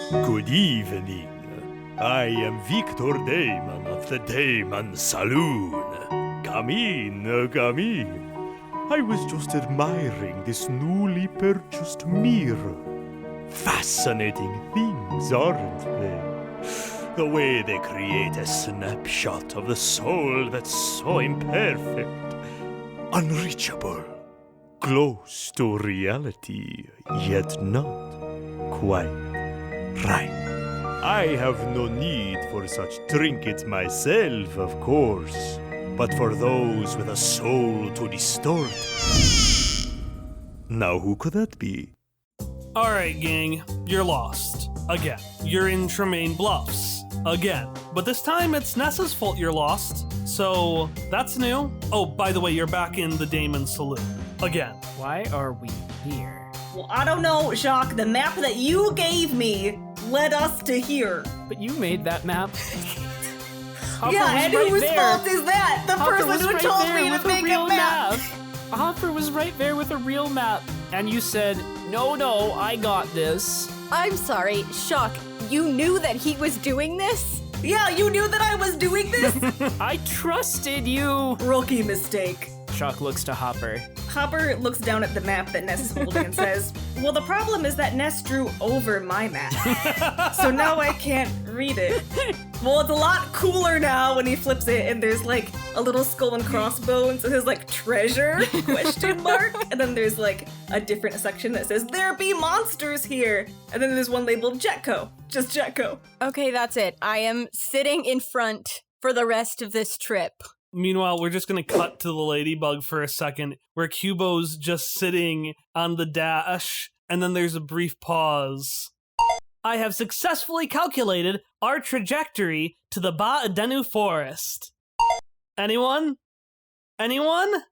Good evening. I am Victor Daemon of the Daemon Saloon. Come in, come in. I was just admiring this newly purchased mirror. Fascinating things, aren't they? The way they create a snapshot of the soul that's so imperfect, unreachable, close to reality, yet not quite right. I have no need for such trinkets myself, of course, but for those with a soul to distort. Now who could that be? Alright, gang, you're lost. Again. You're in Tremaine Bluffs. Again. But this time it's Nessa's fault you're lost, so that's new. Oh, by the way, you're back in the Daemon Saloon. Again. Why are we here? Well, I don't know, Jacques. The map that you gave me led us to here. But you made that map. Yeah, and whose fault is that? The person who told me to make a map. Hopper was right there with a real map. And you said, no, I got this. I'm sorry, Shock, you knew that he was doing this? Yeah, you knew that I was doing this? I trusted you. Rookie mistake. Shock looks to Hopper. Hopper looks down at the map that Ness is holding and says, well, the problem is that Ness drew over my map. So now I can't read it. Well, it's a lot cooler now when he flips it and there's like a little skull and crossbones and says like treasure, question mark. And then there's like a different section that says there be monsters here. And then there's one labeled Jetco, just Jetco. Okay, that's it. I am sitting in front for the rest of this trip. Meanwhile, we're just gonna cut to the ladybug for a second, where Cubo's just sitting on the dash, and then there's a brief pause. I have successfully calculated our trajectory to the Ba-Adenu forest. Anyone? Anyone?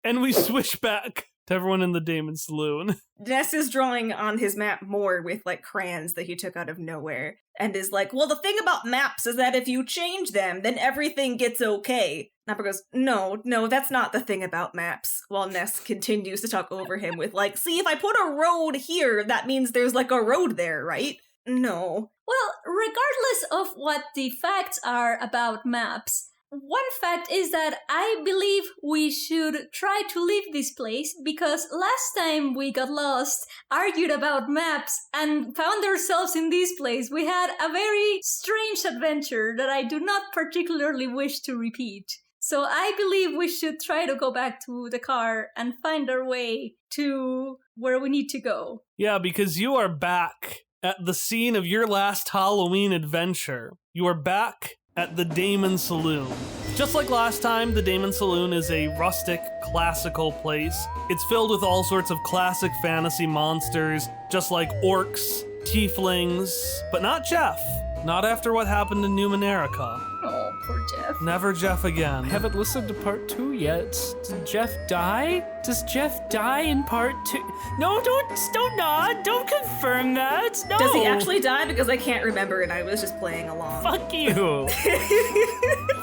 And we switch back to everyone in the Daemon Saloon. Ness is drawing on his map more with like crayons that he took out of nowhere and is like, well, the thing about maps is that if you change them, then everything gets okay. Napper goes, no, that's not the thing about maps. While Ness continues to talk over him with like, see, if I put a road here, that means there's like a road there, right? No. Well, regardless of what the facts are about maps, one fact is that I believe we should try to leave this place because last time we got lost, argued about maps, and found ourselves in this place, we had a very strange adventure that I do not particularly wish to repeat. So I believe we should try to go back to the car and find our way to where we need to go. Yeah, because you are back at the scene of your last Halloween adventure. You are back at the Daemon Saloon. Just like last time, the Daemon Saloon is a rustic, classical place. It's filled with all sorts of classic fantasy monsters, just like orcs, tieflings, but not Jeff. Not after what happened in Numenerica. Oh, poor Jeff. Never Jeff again. I haven't listened to part 2 yet. Did Jeff die? Does Jeff die in part 2? No, don't nod. Don't confirm that. No. Does he actually die? Because I can't remember and I was just playing along. Fuck you.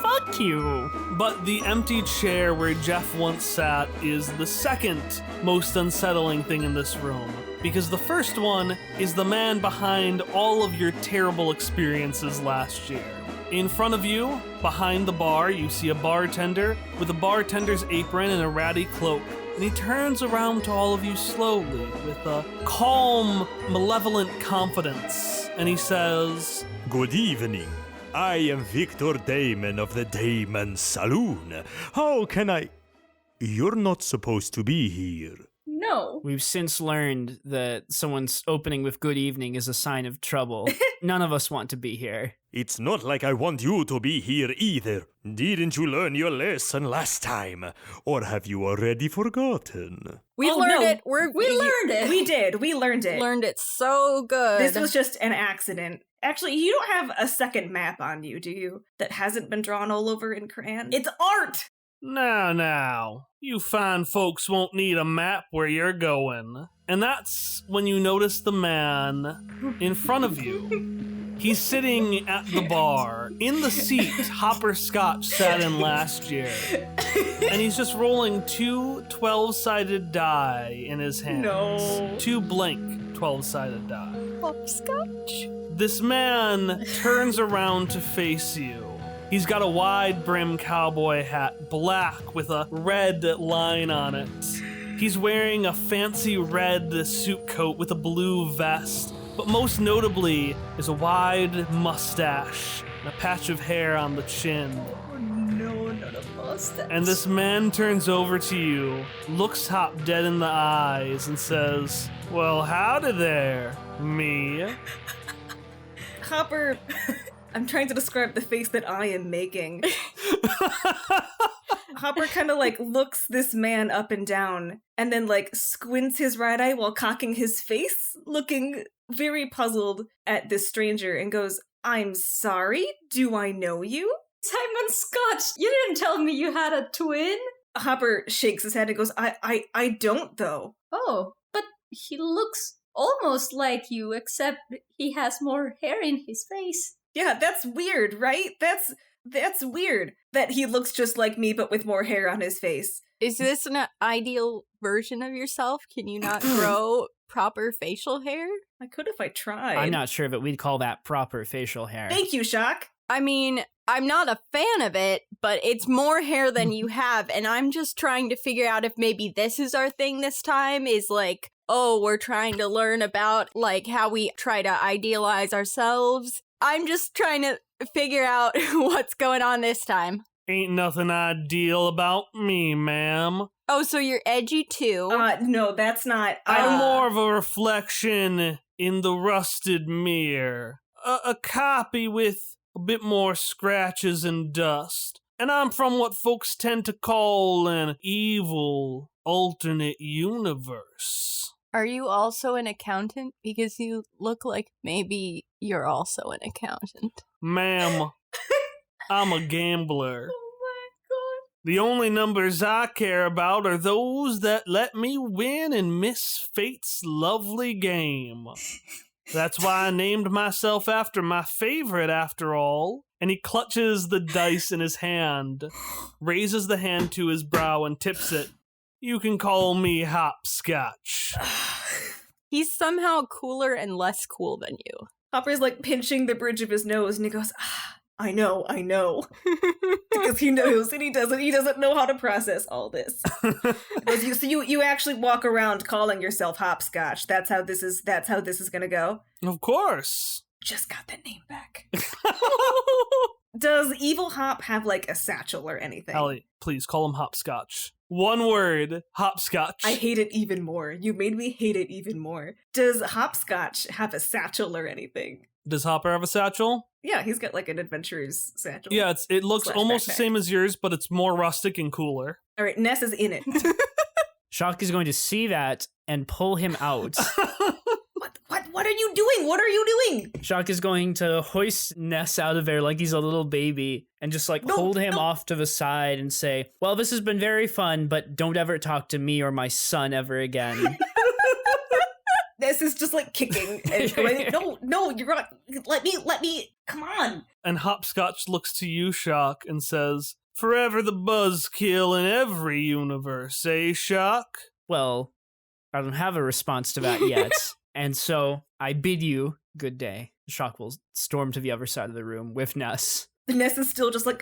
Fuck you. But the empty chair where Jeff once sat is the second most unsettling thing in this room. Because the first one is the man behind all of your terrible experiences last year. In front of you, behind the bar, you see a bartender with a bartender's apron and a ratty cloak. And he turns around to all of you slowly with a calm, malevolent confidence. And he says, Good evening. I am Victor Daemon of the Daemon Saloon. How can I... You're not supposed to be here. No. We've since learned that someone's opening with good evening is a sign of trouble. None of us want to be here. It's not like I want you to be here either. Didn't you learn your lesson last time? Or have you already forgotten? We learned it. We learned it. We did. We learned it. Learned it so good. This was just an accident. Actually, you don't have a second map on you, do you? That hasn't been drawn all over in crayon? It's art! Now, you fine folks won't need a map where you're going. And that's when you notice the man in front of you. He's sitting at the bar, in the seat Hopper Scotch sat in last year. And he's just rolling 2 12-sided die in his hands. No. 2 blank 12-sided die. Hopscotch? This man turns around to face you. He's got a wide brim cowboy hat, black with a red line on it. He's wearing a fancy red suit coat with a blue vest, but most notably is a wide mustache and a patch of hair on the chin. Oh no, not a mustache. And this man turns over to you, looks Hop dead in the eyes, and says, "Well, howdy there, me." Hopper, I'm trying to describe the face that I am making. Hopper kind of like looks this man up and down and then like squints his right eye while cocking his face, looking very puzzled at this stranger and goes, "I'm sorry, do I know you?" Simon Scotch, you didn't tell me you had a twin? Hopper shakes his head and goes, I don't though. Oh, but he looks almost like you, except he has more hair in his face. Yeah, that's weird, right? That's weird that he looks just like me but with more hair on his face. Is this an ideal version of yourself? Can you not grow proper facial hair? I could if I tried. I'm not sure, but we'd call that proper facial hair. Thank you, Shock. I mean, I'm not a fan of it, but it's more hair than you have, and I'm just trying to figure out if maybe this is our thing this time, is like, oh, we're trying to learn about, like, how we try to idealize ourselves. I'm just trying to figure out what's going on this time. Ain't nothing ideal about me, ma'am. Oh, so you're edgy too? No, that's not. I'm more of a reflection in the rusted mirror. A copy with a bit more scratches and dust. And I'm from what folks tend to call an evil alternate universe. Are you also an accountant? Because you look like maybe you're also an accountant. Ma'am, I'm a gambler. Oh my god. The only numbers I care about are those that let me win in Miss Fate's lovely game. That's why I named myself after my favorite, after all. And he clutches the dice in his hand, raises the hand to his brow and tips it. You can call me Hopscotch. He's somehow cooler and less cool than you. Hopper's like pinching the bridge of his nose and he goes, I know. Because he knows and he doesn't know how to process all this. So you actually walk around calling yourself Hopscotch. That's how this is gonna go. Of course. Just got that name back. Does Evil Hop have like a satchel or anything? Ellie, please call him Hopscotch. One word, Hopscotch. I hate it even more. You made me hate it even more. Does Hopscotch have a satchel or anything? Does Hopper have a satchel? Yeah, he's got like an adventurer's satchel. Yeah, it looks almost backpack. the same as yours, but it's more rustic and cooler. All right, Ness is in it. Shock is going to see that and pull him out. What are you doing? What are you doing? Shock is going to hoist Ness out of there like he's a little baby and just hold him off to the side and say, well, this has been very fun, but don't ever talk to me or my son ever again. Ness is just like kicking and going, no, you're not. Let me, come on. And Hopscotch looks to you, Shock, and says, forever the buzzkill in every universe, eh, Shock? Well, I don't have a response to that yet. And so I bid you good day. Shock will storm to the other side of the room with Ness. Ness is still just like,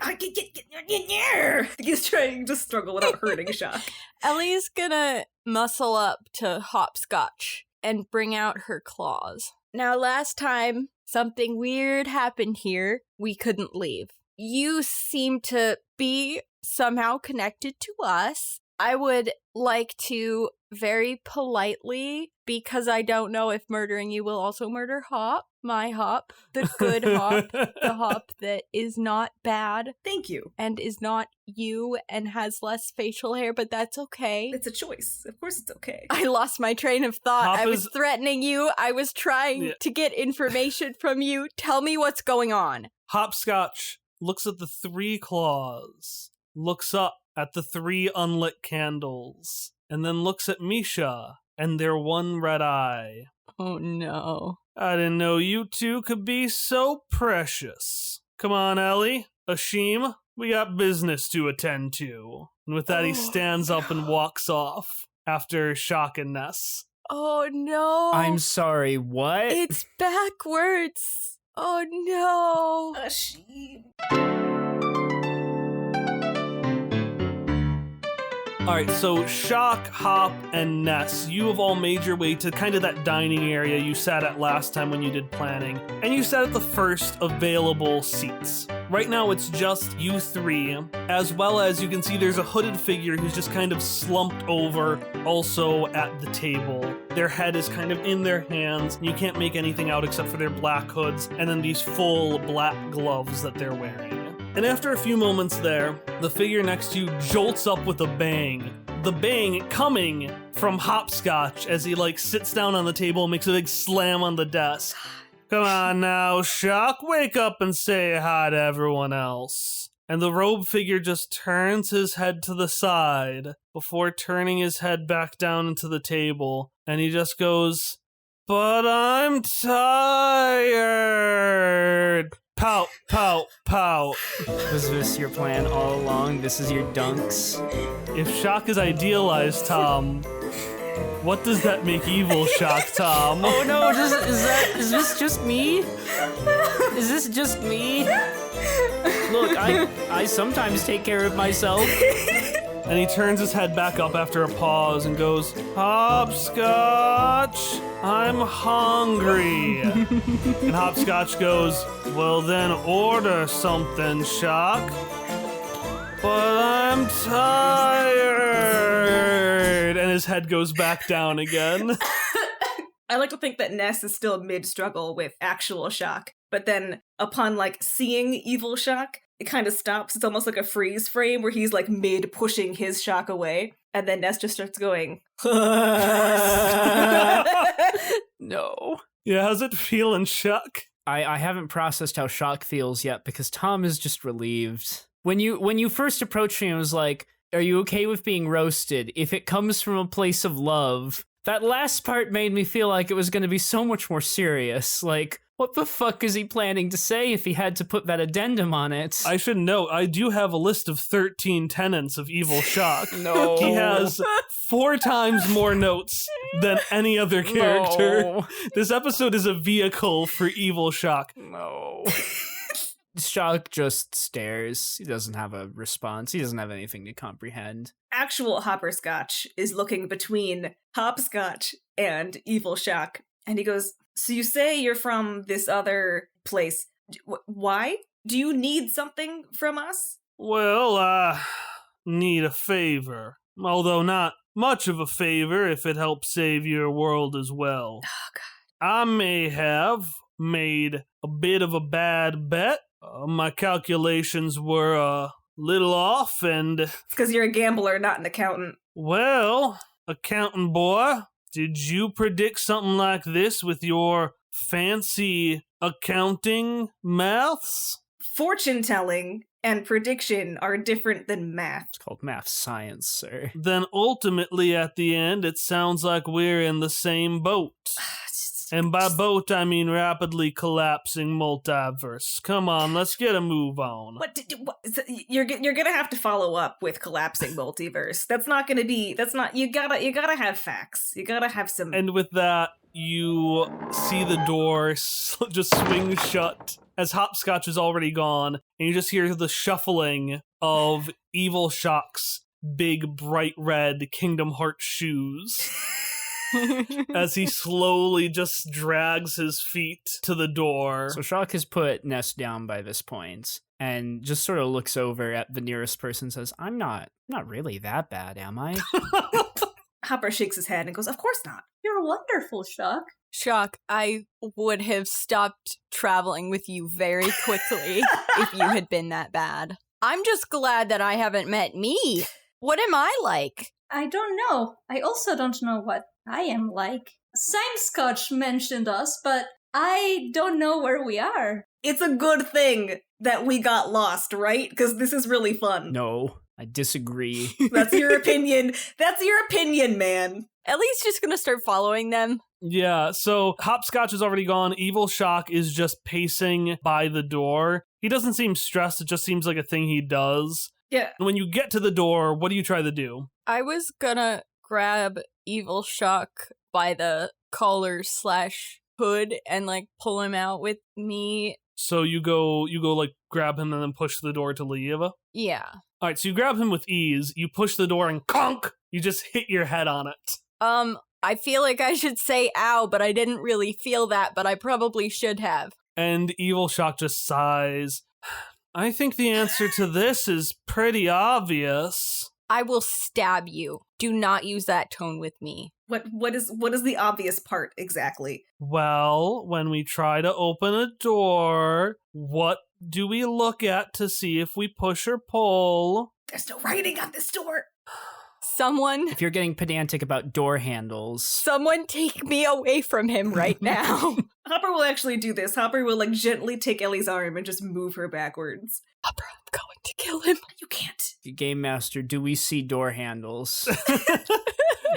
he's trying to struggle without hurting Shock. Ellie's gonna muscle up to Hopscotch and bring out her claws. Now, last time something weird happened here, we couldn't leave. You seem to be somehow connected to us. I would like to very politely, because I don't know if murdering you will also murder Hop, my Hop, the good Hop, the Hop that is not bad. Thank you. And is not you and has less facial hair, but that's okay. It's a choice. Of course it's okay. I lost my train of thought. Hop I was threatening you. I was trying to get information from you. Tell me what's going on. Hopscotch looks at the 3 claws, looks up at the 3 unlit candles, and then looks at Misha and their 1 red eye. Oh no. I didn't know you two could be so precious. Come on, Ellie. Ashim, we got business to attend to. And with that, he stands up and walks off after Shock and Ness. Oh no. I'm sorry, what? It's backwards. Oh no. A sheep. Alright, so Shock, Hop, and Ness, you have all made your way to kind of that dining area you sat at last time when you did planning, and you sat at the first available seats. Right now it's just you three, as well as you can see there's a hooded figure who's just kind of slumped over also at the table. Their head is kind of in their hands, and you can't make anything out except for their black hoods and then these full black gloves that they're wearing. And after a few moments there, the figure next to you jolts up with a bang. The bang coming from Hopscotch as he sits down on the table and makes a big slam on the desk. Come on now, Shock, wake up and say hi to everyone else. And the robed figure just turns his head to the side before turning his head back down into the table. And he just goes, "But I'm tired." Pout, pout, pout. Was this your plan all along? This is your dunks? If Shock is idealized, Tom, what does that make evil Shock, Tom? Oh no, is this just me? Is this just me? Look, I sometimes take care of myself. And he turns his head back up after a pause and goes, "Hopscotch, I'm hungry." And Hopscotch goes, "Well then order something, Shock." "But I'm tired." And his head goes back down again. I like to think that Ness is still mid-struggle with actual Shock, but then upon seeing evil Shock, it kind of stops. It's almost like a freeze frame where he's mid-pushing his Shock away, and then Ness just starts going, No. Yeah, how's it feeling, Shock? I haven't processed how Shock feels yet because Tom is just relieved. When you first approached me, I was like, "Are you okay with being roasted? If it comes from a place of love." That last part made me feel like it was going to be so much more serious. What the fuck is he planning to say if he had to put that addendum on it? I should note, I do have a list of 13 tenets of evil Shock. No. He has 4 times more notes than any other character. No. This episode is a vehicle for evil Shock. No. Shock just stares. He doesn't have a response. He doesn't have anything to comprehend. Actual Hopperscotch is looking between Hopscotch and evil Shock, and he goes, "So you say you're from this other place. Why? Do you need something from us?" Well, I need a favor. Although not much of a favor if it helps save your world as well. Oh, God. I may have made a bit of a bad bet. My calculations were a little off, and... It's because you're a gambler, not an accountant. Well, accountant boy, did you predict something like this with your fancy accounting maths? Fortune-telling and prediction are different than math. It's called math science, sir. Then ultimately at the end, it sounds like we're in the same boat. And by boat, I mean rapidly collapsing multiverse. Come on, let's get a move on. You're gonna have to follow up with collapsing multiverse. That's not gonna be. That's not. You gotta have facts. You gotta have some. And with that, you see the door just swing shut as Hopscotch is already gone, and you just hear the shuffling of Evil Shock's big, bright red Kingdom Hearts shoes. As he slowly just drags his feet to the door. So Shock has put Ness down by this point and just sort of looks over at the nearest person and says, I'm not really that bad, am I? Hopper shakes his head and goes, "Of course not. You're wonderful, Shock. Shock, I would have stopped traveling with you very quickly if you had been that bad. I'm just glad that I haven't met me. What am I like? I don't know. I also don't know what I am like. Scotch mentioned us, but I don't know where we are. It's a good thing that we got lost, right? Because this is really fun." No, I disagree. That's your opinion. That's your opinion, man. At least just gonna start following them. Yeah, so Hopscotch is already gone. Evil Shock is just pacing by the door. He doesn't seem stressed. It just seems like a thing he does. Yeah. When you get to the door, what do you try to do? I was gonna grab Evil Shock by the collar / hood and like pull him out with me. So you go like grab him and then push the door to leave? Yeah. Alright, so you grab him with ease, you push the door and conk! You just hit your head on it. I feel like I should say ow, but I didn't really feel that, but I probably should have. And Evil Shock just sighs. I think the answer to this is pretty obvious. I will stab you. Do not use that tone with me. What is the obvious part exactly? Well, when we try to open a door, what do we look at to see if we push or pull? There's no writing on this door. Someone If you're getting pedantic about door handles, take me away from him right now. Hopper will actually do this. Hopper will like gently take Ellie's arm and just move her backwards. Hopper, I'm going to kill him. You can't. Game Master, do we see door handles?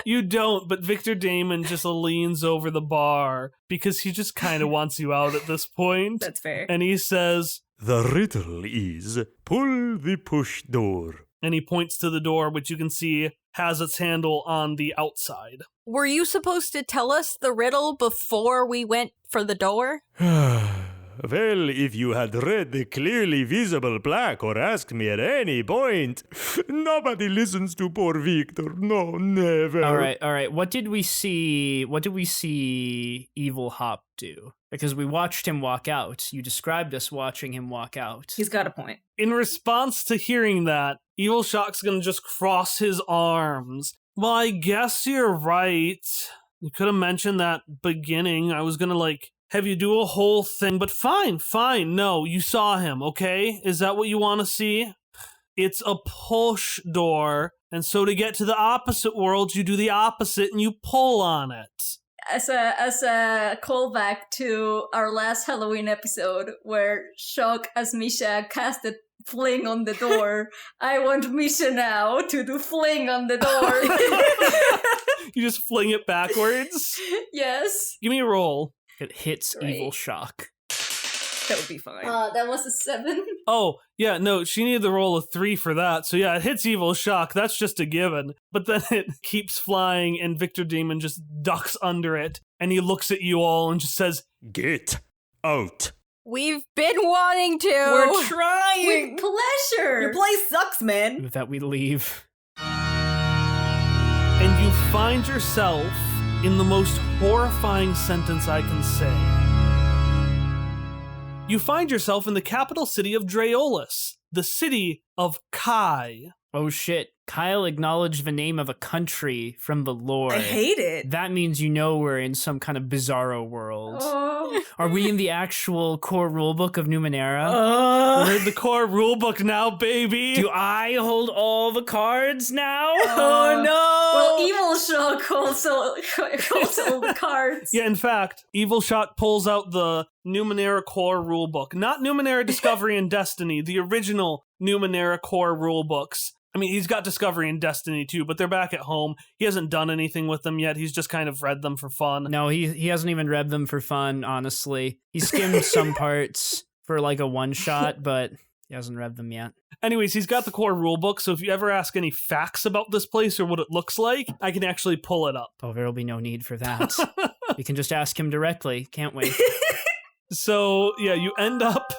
You don't, but Victor Daemon just leans over the bar because he just kind of wants you out at this point. That's fair. And he says, The riddle is pull the push door. and he points to the door, which you can see has its handle on the outside. Were you supposed to tell us the riddle before we went for the door? Well, if you had read the clearly visible plaque or asked me at any point, nobody listens to poor Victor. No, never. All right. What did we see Evil Hop do? Because we watched him walk out. You described us watching him walk out. He's got a point. In response to hearing that, Evil Shock's gonna just cross his arms. Well, I guess you're right. You could have mentioned that beginning. I was gonna, have you do a whole thing, but fine. No, you saw him, okay? Is that what you want to see? It's a push door, and so to get to the opposite world, you do the opposite and you pull on it. As a callback to our last Halloween episode where Shock as Misha casted fling on the door, I want Misha now to do fling on the door. You just fling it backwards? Yes. Give me a roll. It hits Great. Evil Shock. That would be fine. That was a 7. Oh, yeah, no, she needed the roll of 3 for that. So yeah, it hits Evil Shock. That's just a given. But then it keeps flying and Victor Daemon just ducks under it. And he looks at you all and just says, Get out. We've been wanting to. We're trying. With pleasure. Your place sucks, man. With that, we leave. and you find yourself in the most horrifying sentence I can say. You find yourself in the capital city of Draeolus, the city of Kai. Oh shit. Kyle acknowledged the name of a country from the lore. I hate it. That means you know we're in some kind of bizarro world. Oh. Are we in the actual core rulebook of Numenera? We're in the core rulebook now, baby! Do I hold all the cards now? Oh no! Well, Evil Shock also holds all the cards. Yeah, in fact, Evil Shock pulls out the Numenera core rulebook. Not Numenera Discovery and Destiny, the original Numenera core rulebooks. I mean, he's got Discovery and Destiny too, but they're back at home. He hasn't done anything with them yet. He's just kind of read them for fun. No, he hasn't even read them for fun, honestly. He skimmed some parts for like a one-shot, but he hasn't read them yet. Anyways, he's got the core rulebook, so if you ever ask any facts about this place or what it looks like, I can actually pull it up. Oh, there'll be no need for that. We can just ask him directly, can't we? So, yeah, you end up...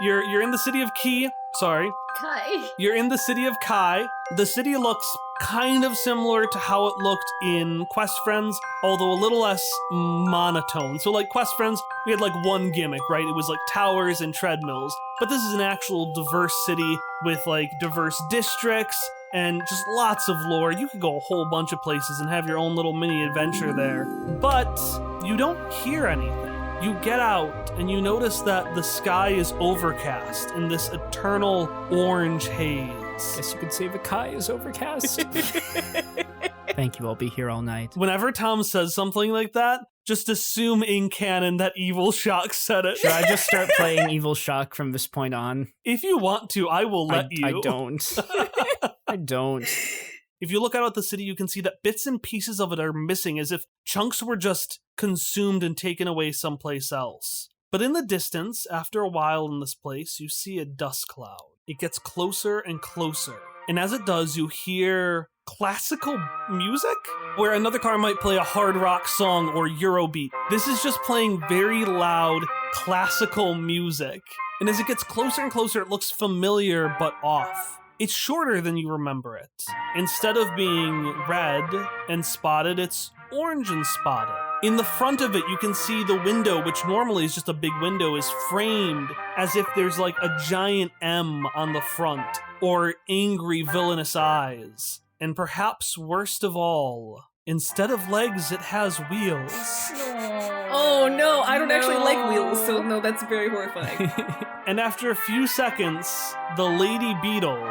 You're in the city of Kai. Kai. You're in the city of Kai. The city looks kind of similar to how it looked in Quest Friends, although a little less monotone. So like Quest Friends, we had like one gimmick, right? It was like towers and treadmills. But this is an actual diverse city with like diverse districts and just lots of lore. You could go a whole bunch of places and have your own little mini adventure there. But you don't hear anything. You get out and you notice that the sky is overcast in this eternal orange haze. Guess you could say the Kai is overcast. Thank you, I'll be here all night. Whenever Tom says something like that, just assume in canon that Evil Shock said it. Should I just start playing Evil Shock from this point on? If you want to, I will let you. I don't. I don't. If you look out at the city, you can see that bits and pieces of it are missing, as if chunks were just consumed and taken away someplace else. But in the distance, after a while in this place, you see a dust cloud. It gets closer and closer. And as it does, you hear classical music, where another car might play a hard rock song or Eurobeat. This is just playing very loud classical music. And as it gets closer and closer, it looks familiar but off. It's shorter than you remember it. Instead of being red and spotted, it's orange and spotted. In the front of it, you can see the window, which normally is just a big window, is framed as if there's like a giant M on the front, or angry villainous eyes. And perhaps worst of all, instead of legs, it has wheels. Oh no, I don't actually like wheels, so no, that's very horrifying. And after a few seconds, the Lady Beetle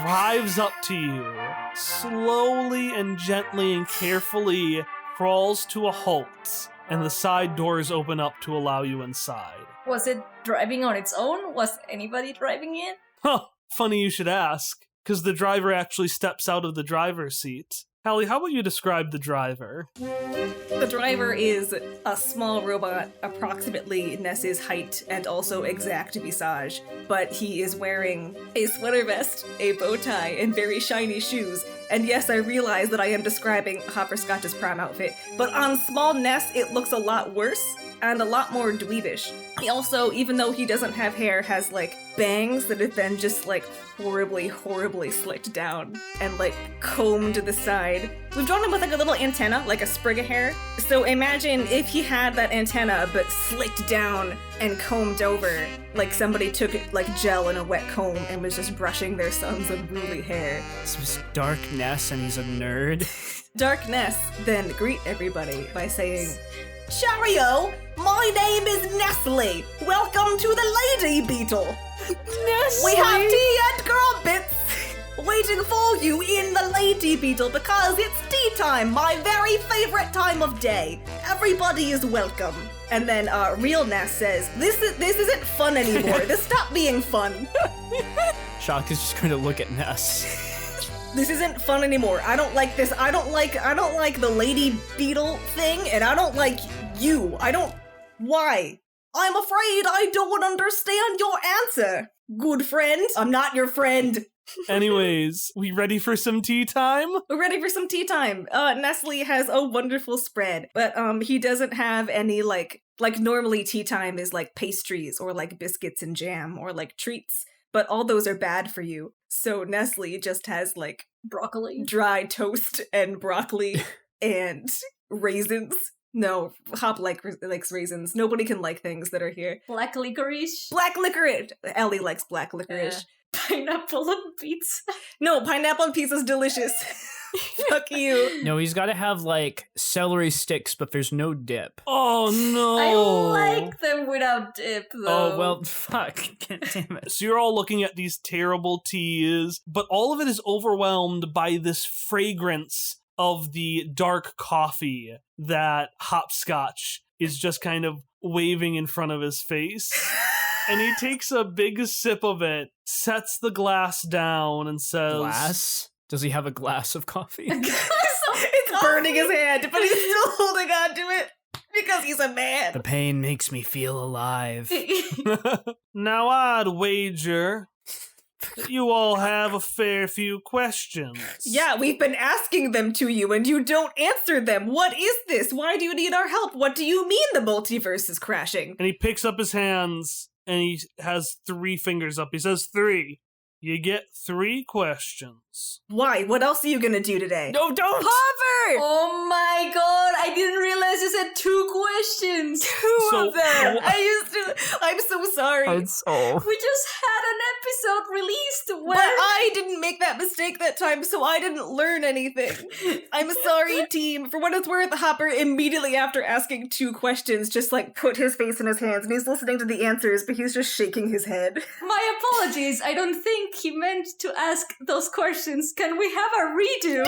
drives up to you, slowly and gently and carefully crawls to a halt, and the side doors open up to allow you inside. Was it driving on its own? Was anybody driving it? Huh, funny you should ask, because the driver actually steps out of the driver's seat. Hallie, how about you describe the driver? The driver is a small robot, approximately Ness's height and also exact visage, but he is wearing a sweater vest, a bow tie, and very shiny shoes. And yes, I realize that I am describing Hopperscotch's prime outfit, but on small Ness, it looks a lot worse and a lot more dweebish. He also, even though he doesn't have hair, has like bangs that have been just like horribly, horribly slicked down and like combed to the side. We've drawn him with like a little antenna, like a sprig of hair. So imagine if he had that antenna but slicked down and combed over, like somebody took like gel in a wet comb and was just brushing their son's unruly hair. This was Dark Ness and he's a nerd. Dark Ness then greet everybody by saying, "Cheerio! My name is Nestle. Welcome to the Lady Beetle. Nestle! We have tea and girl bits waiting for you in the Lady Beetle because it's tea time, my very favorite time of day. Everybody is welcome." And then Real Ness says, This isn't fun anymore. This stopped being fun. Shock is just going to look at Ness. This isn't fun anymore. I don't like this. I don't like the Lady Beetle thing, and I don't like you. Why? I'm afraid I don't understand your answer. Good friend. I'm not your friend. Anyways, we ready for some tea time? We're ready for some tea time. Nestle has a wonderful spread, but he doesn't have any like normally tea time is like pastries or like biscuits and jam or like treats, but all those are bad for you. So Nestle just has like Broccoli. dry toast and broccoli and raisins. No, Hop likes raisins. Nobody can like things that are here. Black licorice. Black licorice. Ellie likes black licorice. Pineapple on pizza. No, pineapple on pizza's delicious. Fuck you. No, he's got to have like celery sticks, but there's no dip. Oh no! I like them without dip, though. Oh, well, fuck. God damn it. So you're all looking at these terrible teas, but all of it is overwhelmed by this fragrance of the dark coffee that Hopscotch is just kind of waving in front of his face. And he takes a big sip of it, sets the glass down, and says... Glass? Does he have a glass of coffee? It's burning his hand, but he's still holding on to it because he's a man. The pain makes me feel alive. Now I'd wager that you all have a fair few questions. Yeah, we've been asking them to you and you don't answer them. What is this? Why do you need our help? What do you mean the multiverse is crashing? And he picks up his hands and he has 3 fingers up. He says 3. You get 3 questions. Why? What else are you gonna do today? No, don't! Hover! Oh my god, I didn't realize you said 2 questions. So- of them. I'm so sorry. We just had an episode released But where I didn't make that mistake that time, so I didn't learn anything. I'm sorry, team. For what it's worth, Hopper, immediately after asking 2 questions, just like put his face in his hands, and he's listening to the answers, but he's just shaking his head. my apologies, I don't think he meant to ask those questions. Can we have a redo?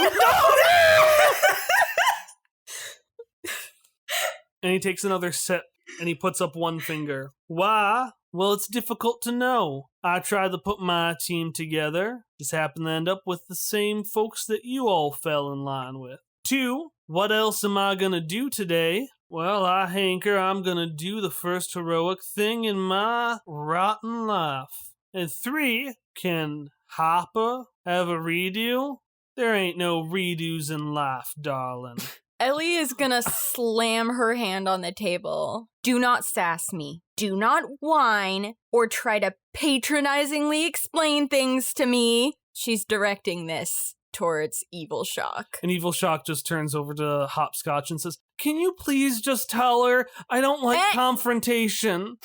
And he takes another sip and he puts up 1 finger. Why? Well, it's difficult to know. I tried to put my team together. Just happened to end up with the same folks that you all fell in line with. 2, what else am I gonna do today? Well, I hanker I'm gonna do the first heroic thing in my rotten life. And 3, can Hopper have a redo? There ain't no redos in life, darling. Ellie is gonna slam her hand on the table. Do not sass me. Do not whine or try to patronizingly explain things to me. She's directing this towards Evil Shock. And Evil Shock just turns over to Hopscotch and says, "Can you please just tell her I don't like confrontation?"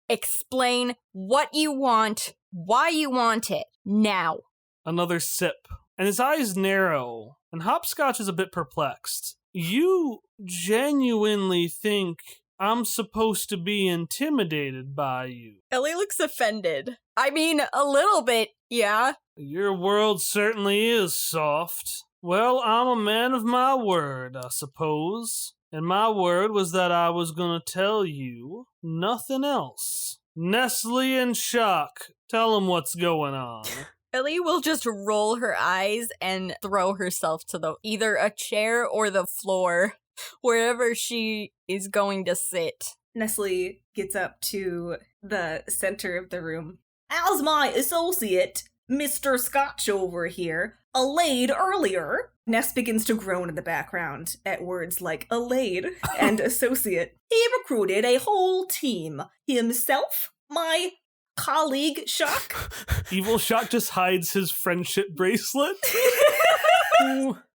Explain what you want, why you want it, now. Another sip. And his eyes narrow, and Hopscotch is a bit perplexed. "You genuinely think I'm supposed to be intimidated by you?" Ellie looks offended. I mean, a little bit, yeah. "Your world certainly is soft. Well, I'm a man of my word, I suppose. And my word was that I was gonna tell you nothing else. Nestle and Shock, tell them what's going on." Ellie will just roll her eyes and throw herself to either a chair or the floor, wherever she is going to sit. Nestle gets up to the center of the room. "As my associate, Mr. Scotch over here, allayed earlier." Ness begins to groan in the background at words like allayed and associate. "He recruited a whole team. Himself, my colleague Shock." Evil Shock just hides his friendship bracelet.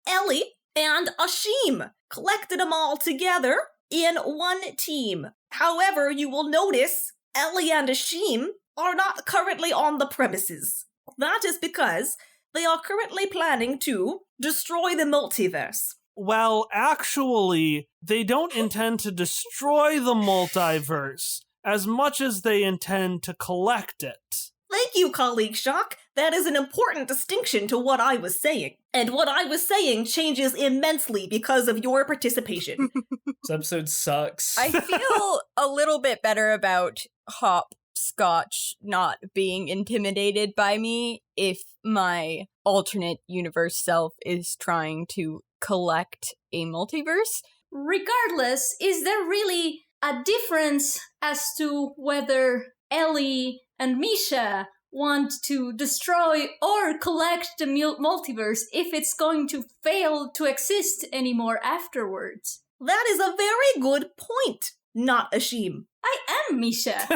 "Ellie and Ashim collected them all together in one team. However, you will notice Ellie and Ashim are not currently on the premises. That is because they are currently planning to destroy the multiverse." Well, actually, they don't intend to destroy the multiverse as much as they intend to collect it. Thank you, colleague Shock. That is an important distinction to what I was saying. And what I was saying changes immensely because of your participation. This episode sucks. I feel a little bit better about Hopscotch not being intimidated by me if my alternate universe self is trying to collect a multiverse. Regardless, is there really a difference as to whether Ellie and Misha want to destroy or collect the multiverse if it's going to fail to exist anymore afterwards? That is a very good point, not Ashim. I am Misha.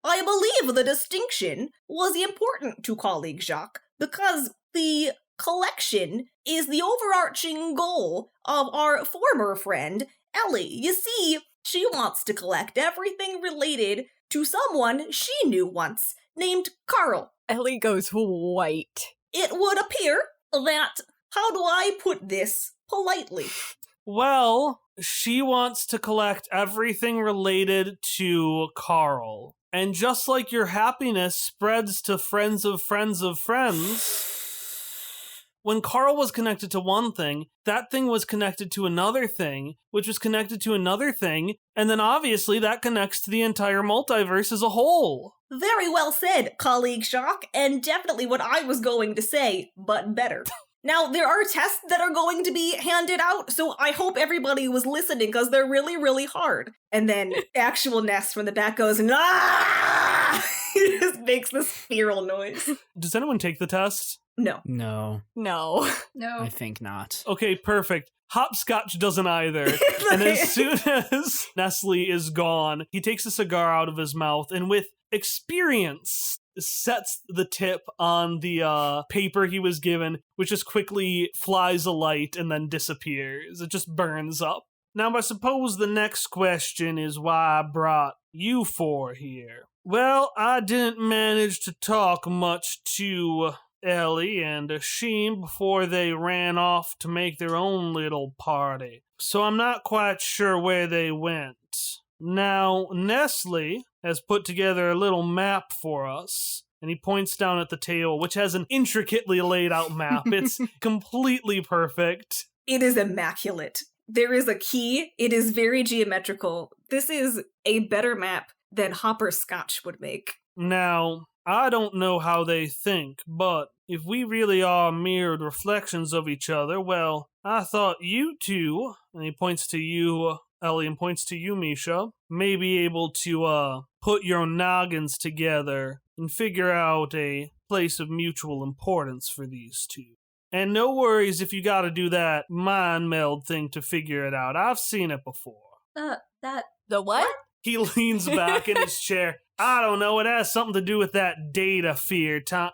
I believe the distinction was important to colleague Jacques because the collection is the overarching goal of our former friend, Ellie. You see, she wants to collect everything related to someone she knew once, named Carl. Ellie goes white. It would appear that, how do I put this politely? Well, she wants to collect everything related to Carl. And just like your happiness spreads to friends of friends of friends, when Carl was connected to one thing, that thing was connected to another thing, which was connected to another thing, and then obviously that connects to the entire multiverse as a whole. Very well said, colleague Shock, and definitely what I was going to say, but better. Now, there are tests that are going to be handed out, so I hope everybody was listening, because they're really, really hard. And then actual Nest from the back goes, "Ah!" He just makes this feral noise. Does anyone take the test? No. No, No. No. I think not. Okay, perfect. Hopscotch doesn't either. And as soon as Nestle is gone, he takes a cigar out of his mouth and with experience sets the tip on the paper he was given, which just quickly flies alight and then disappears. It just burns up. Now, I suppose the next question is why I brought you four here. Well, I didn't manage to talk much to Ellie and Ashim before they ran off to make their own little party, so I'm not quite sure where they went. Now, Nestle has put together a little map for us, and he points down at the table, which has an intricately laid out map. It's completely perfect. It is immaculate. There is a key. It is very geometrical. This is a better map than Hopper Scotch would make. Now, I don't know how they think, but if we really are mirrored reflections of each other, well, I thought you two, and he points to you, Ellie, and points to you, Misha, may be able to put your noggins together and figure out a place of mutual importance for these two. And no worries if you gotta do that mind meld thing to figure it out. I've seen it before. The what? He leans back in his chair. I don't know, it has something to do with that data fear, Tom.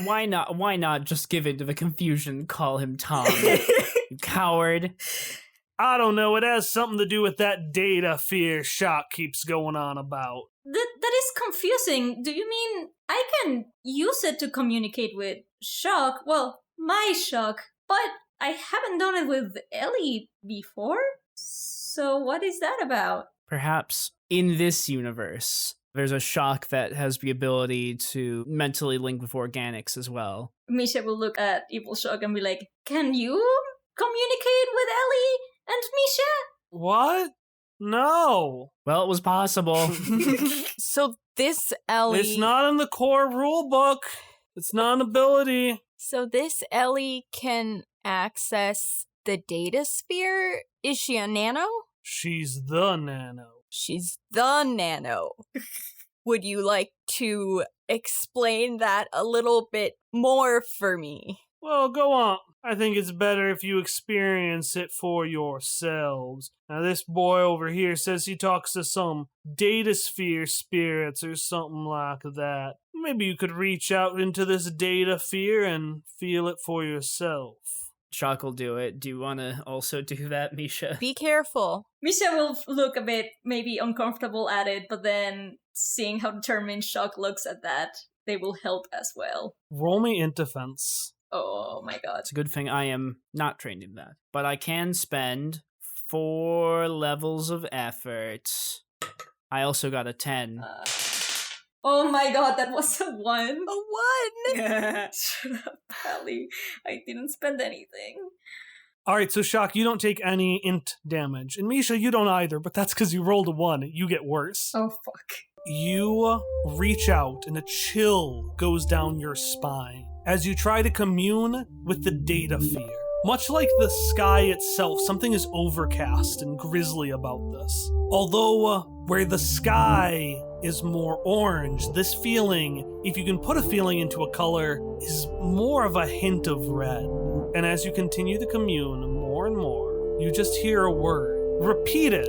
Why not just give in to the confusion, call him Tom, you coward. I don't know, it has something to do with that data fear Shock keeps going on about. That is confusing. Do you mean I can use it to communicate with Shock? Well, my Shock, but I haven't done it with Ellie before? So what is that about? Perhaps in this universe, there's a Shock that has the ability to mentally link with organics as well. Misha will look at Evil Shock and be like, can you communicate with Ellie and Misha? What? No. Well, it was possible. So this Ellie... It's not in the core rule book. It's not an ability. So this Ellie can access the data sphere? Is she a nano? She's the nano. She's the nano. Would you like to explain that a little bit more for me? Well, go on. I think it's better if you experience it for yourselves. Now, this boy over here says he talks to some data sphere spirits or something like that. Maybe you could reach out into this data sphere and feel it for yourself. Shock will do it. Do you want to also do that, Misha? Be careful. Misha will look a bit maybe uncomfortable at it, but then seeing how determined Shock looks at that, they will help as well. Roll me in defense. Oh my god. It's a good thing I am not trained in that. But I can spend 4 levels of effort. I also got a 10. Oh my god, that was a 1. A 1! Shut up, Pally. I didn't spend anything. Alright, so Shock, you don't take any int damage. And Misha, you don't either, but that's because you rolled a 1. You get worse. Oh fuck. You reach out and a chill goes down your spine as you try to commune with the data fear. Much like the sky itself, something is overcast and grisly about this. Although where the sky is more orange, this feeling, if you can put a feeling into a color, is more of a hint of red. And as you continue to commune more and more, you just hear a word repeated.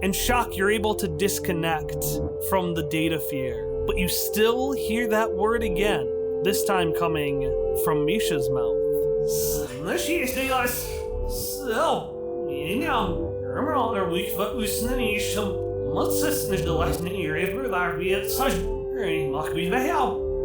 And Shock, you're able to disconnect from the data fear, but you still hear that word again, this time coming from Misha's mouth.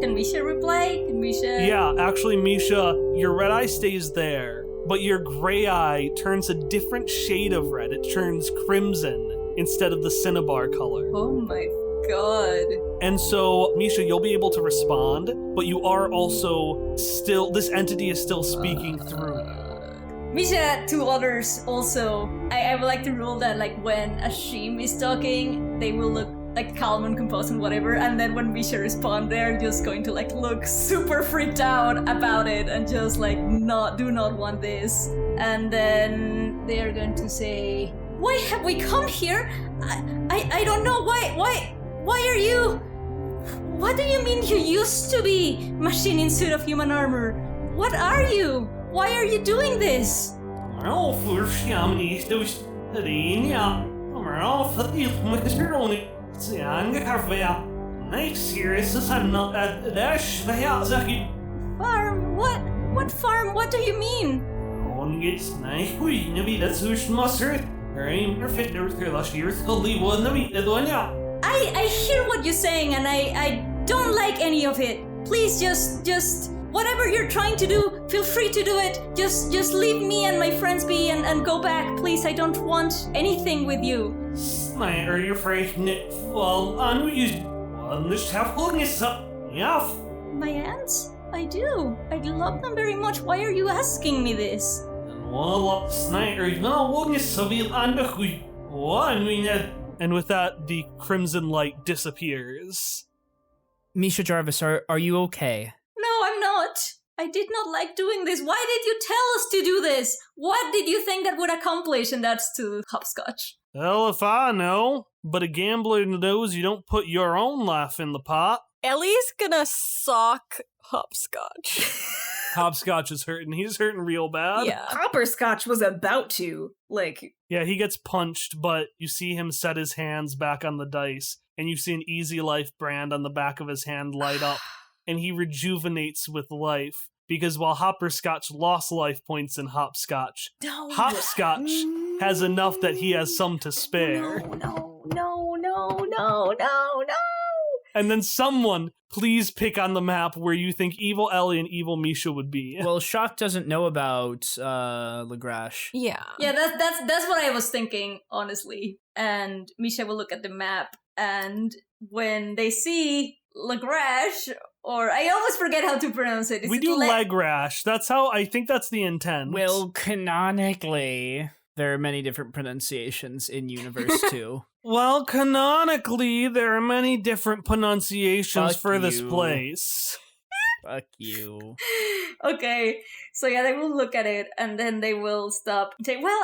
Can Misha reply? Can Misha... Yeah, actually, Misha, your red eye stays there, but your gray eye turns a different shade of red. It turns crimson instead of the cinnabar color. Oh my god. And so, Misha, you'll be able to respond, but you are also still, this entity is still speaking through you. Misha, to others also, I would like to rule that like when Ashim is talking, they will look like calm and composed and whatever, and then when Misha responds, they're just going to like look super freaked out about it and just like do not want this. And then they are going to say, why have we come here? I don't know, why are you... What do you mean you used to be machine in suit of human armor? What are you? Why are you doing this? Farm? What farm? What do you mean? I hear what you're saying and I don't like any of it. Please just whatever you're trying to do, feel free to do it. Just leave me and my friends be and go back, please. I don't want anything with you. My aunts? I do. I love them very much. Why are you asking me this? And with that, the crimson light disappears. Misha Jarvis, are you okay? No, I'm not. I did not like doing this. Why did you tell us to do this? What did you think that would accomplish? And that's to Hopscotch. Well, if I know, but a gambler knows you don't put your own life in the pot. Ellie's gonna sock Hopscotch. Hopscotch is hurting. He's hurting real bad. Yeah. Hopperscotch was about to. Like, Yeah, he gets punched, but you see him set his hands back on the dice, and you see an Easy Life brand on the back of his hand light up, and he rejuvenates with life, because while Hopperscotch lost life points in Hopscotch, no. Hopscotch has enough that he has some to spare. No. And then someone, please pick on the map where you think Evil Ellie and Evil Misha would be. Well, Shock doesn't know about Legrash. Yeah. Yeah, that's what I was thinking, honestly. And Misha will look at the map, and when they see Legrash, or I always forget how to pronounce it. Is We it do Legrash. That's how, I think that's the intent. Well, canonically, there are many different pronunciations in Universe 2. Well, canonically, there are many different pronunciations Fuck for this you. place. Fuck you. Okay, so yeah, they will look at it, and then they will stop and say, well,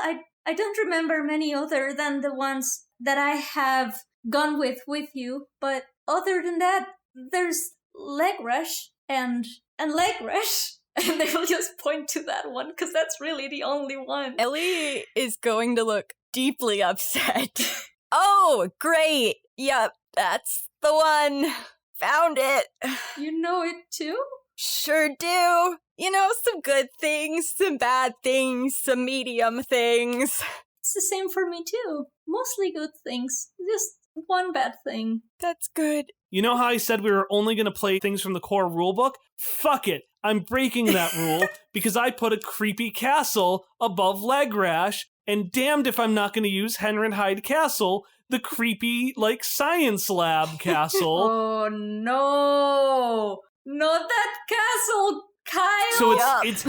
I don't remember many other than the ones that I have gone with you, but other than that, there's Legrash and Legrash. And they will just point to that one, because that's really the only one. Ellie is going to look deeply upset. Oh, great. Yep, that's the one. Found it. You know it too? Sure do. You know, some good things, some bad things, some medium things. It's the same for me too. Mostly good things. Just one bad thing. That's good. You know how I said we were only going to play things from the core rulebook? Fuck it. I'm breaking that rule because I put a creepy castle above Legrash, and damned if I'm not going to use Henrenheide Castle, the creepy, like, science lab castle. Oh no! Not that castle, Kyle! So it's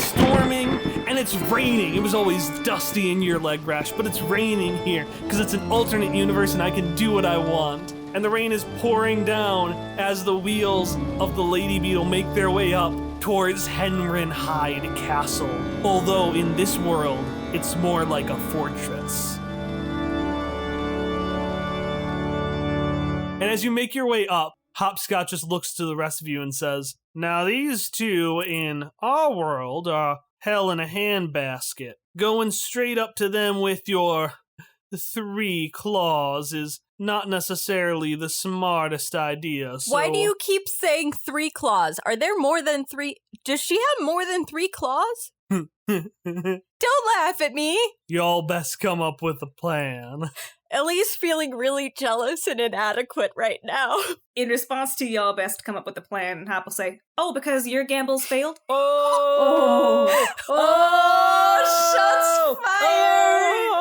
storming and it's raining. It was always dusty in your Legrash, but it's raining here because it's an alternate universe and I can do what I want. And the rain is pouring down as the wheels of the Lady Beetle make their way up towards Henrenheide Castle. Although in this world, it's more like a fortress. And as you make your way up, Hopscotch just looks to the rest of you and says, now these two in our world are hell in a handbasket. Going straight up to them with your 3 claws is not necessarily the smartest idea. So Why do you keep saying 3 claws? Are there more than 3? Does she have more than 3 claws? Don't laugh at me. Y'all best come up with a plan. Ellie's feeling really jealous and inadequate right now. In response to y'all best come up with a plan, Hop will say, oh, because your gambles failed? Oh! Shots fired!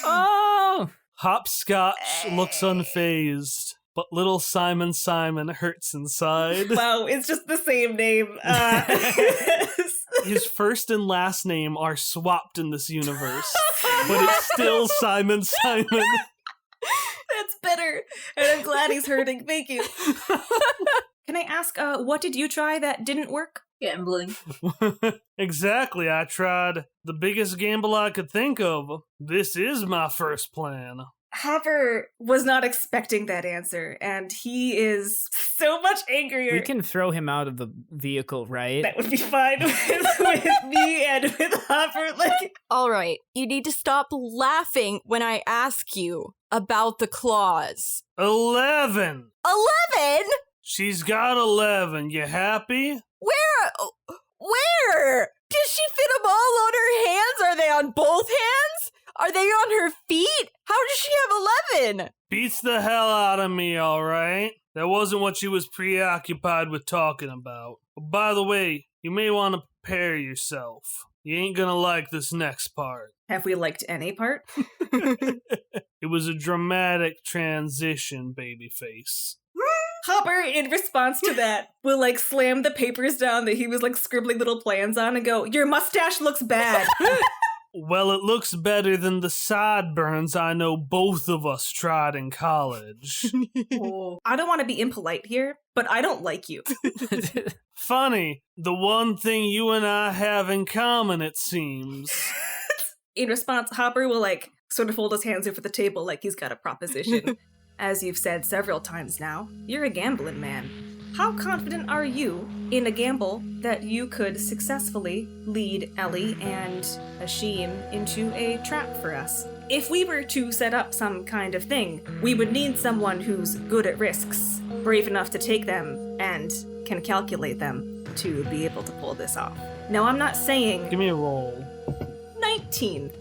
Oh! Hopscotch looks unfazed, but little Simon hurts inside. Wow, it's just the same name. His first and last name are swapped in this universe, but it's still Simon. That's better. And I'm glad he's hurting. Thank you. Can I ask, what did you try that didn't work? Gambling. Exactly, I tried the biggest gamble I could think of. This is my first plan. Hopper was not expecting that answer, and he is so much angrier. We can throw him out of the vehicle, right? That would be fine with me and with Hopper. Like, All right, you need to stop laughing when I ask you about the claws. 11! 11? She's got 11. You happy? Where? Does she fit them all on her hands? Are they on both hands? Are they on her feet? How does she have 11? Beats the hell out of me, alright? That wasn't what she was preoccupied with talking about. But by the way, you may want to prepare yourself. You ain't gonna like this next part. have we liked any part? It was a dramatic transition, babyface. Hopper, in response to that, will like slam the papers down that he was like scribbling little plans on and go, your mustache looks bad. Well, it looks better than the sideburns I know both of us tried in college. Oh, I don't want to be impolite here, but I don't like you. Funny, the one thing you and I have in common, it seems. In response, Hopper will, sort of fold his hands over the table like he's got a proposition. As you've said several times now, you're a gambling man. How confident are you in a gamble that you could successfully lead Ellie and Hashim into a trap for us? If we were to set up some kind of thing, we would need someone who's good at risks, brave enough to take them, and can calculate them to be able to pull this off. Now, I'm not saying... Give me a roll. 19.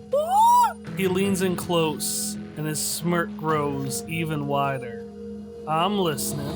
He leans in close, and his smirk grows even wider. I'm listening.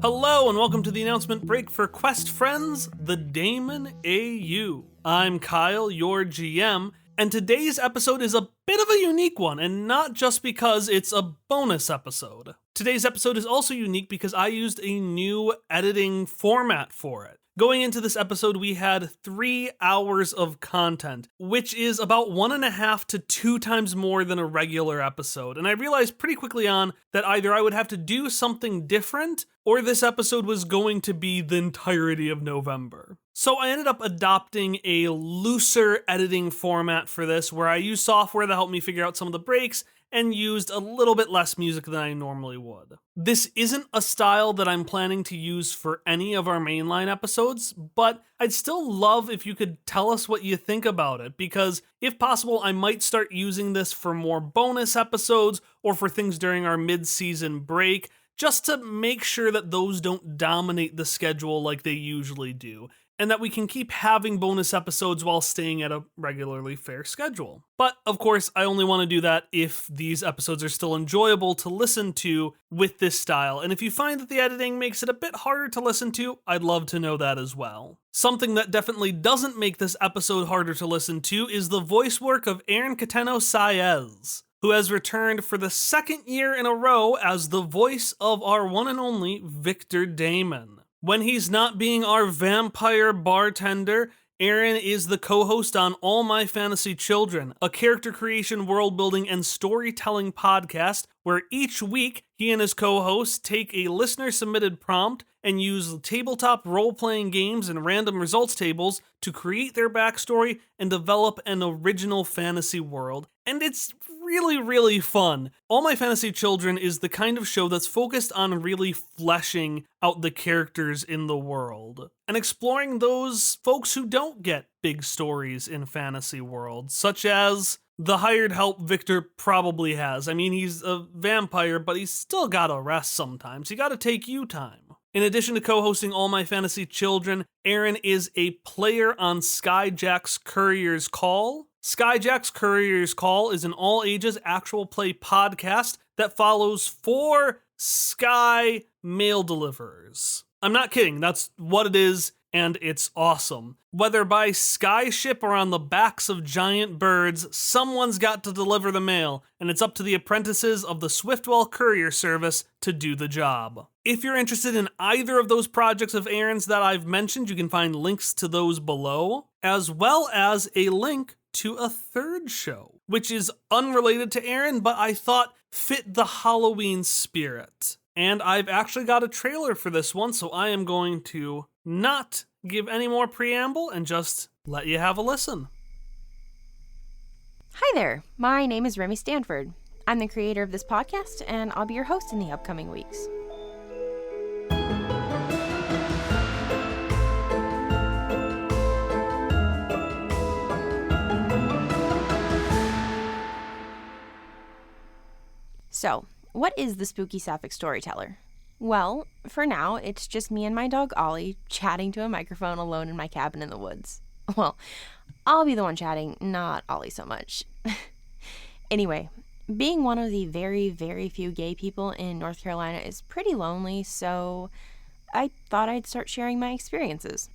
Hello and welcome to the announcement break for Quest Friends, the Daemon AU. I'm Kyle, your GM, and today's episode is a bit of a unique one, and not just because it's a bonus episode. Today's episode is also unique because I used a new editing format for it. Going into this episode, we had 3 hours of content, which is about 1.5 to 2 times more than a regular episode. And I realized pretty quickly on that either I would have to do something different, or this episode was going to be the entirety of November. So I ended up adopting a looser editing format for this, where I used software that helped me figure out some of the breaks, and used a little bit less music than I normally would. This isn't a style that I'm planning to use for any of our mainline episodes, but I'd still love if you could tell us what you think about it, because if possible, I might start using this for more bonus episodes or for things during our mid-season break, just to make sure that those don't dominate the schedule like they usually do, and that we can keep having bonus episodes while staying at a regularly fair schedule. But, of course, I only want to do that if these episodes are still enjoyable to listen to with this style, and if you find that the editing makes it a bit harder to listen to, I'd love to know that as well. Something that definitely doesn't make this episode harder to listen to is the voice work of Aaron Cateno-Saez, who has returned for the 2nd year in a row as the voice of our one and only Victor Daemon. When he's not being our vampire bartender, Aaron is the co-host on All My Fantasy Children, a character creation, world building, and storytelling podcast where each week he and his co-hosts take a listener-submitted prompt and use tabletop role-playing games and random results tables to create their backstory and develop an original fantasy world. And it's really, really fun. All My Fantasy Children is the kind of show that's focused on really fleshing out the characters in the world and exploring those folks who don't get big stories in fantasy worlds, such as the hired help Victor probably has. I mean, he's a vampire, but he's still gotta rest sometimes. You gotta take you time. In addition to co-hosting All My Fantasy Children, Aaron is a player on Skyjack's Courier's Call. Skyjack's Courier's Call is an all-ages actual play podcast that follows 4 Sky mail deliverers. I'm not kidding, that's what it is, and it's awesome. Whether by skyship or on the backs of giant birds, someone's got to deliver the mail, and it's up to the apprentices of the Swiftwell Courier Service to do the job. If you're interested in either of those projects of Aaron's that I've mentioned, you can find links to those below, as well as a link to a 3rd show, which is unrelated to Aaron, but I thought fit the Halloween spirit. And I've actually got a trailer for this one, so I am going to not give any more preamble and just let you have a listen. Hi there, my name is Remy Stanford. I'm the creator of this podcast, and I'll be your host in the upcoming weeks. So, what is the Spooky Sapphic Storyteller? Well, for now, it's just me and my dog Ollie chatting to a microphone alone in my cabin in the woods. Well, I'll be the one chatting, not Ollie so much. Anyway, being one of the very, very few gay people in North Carolina is pretty lonely, so I thought I'd start sharing my experiences.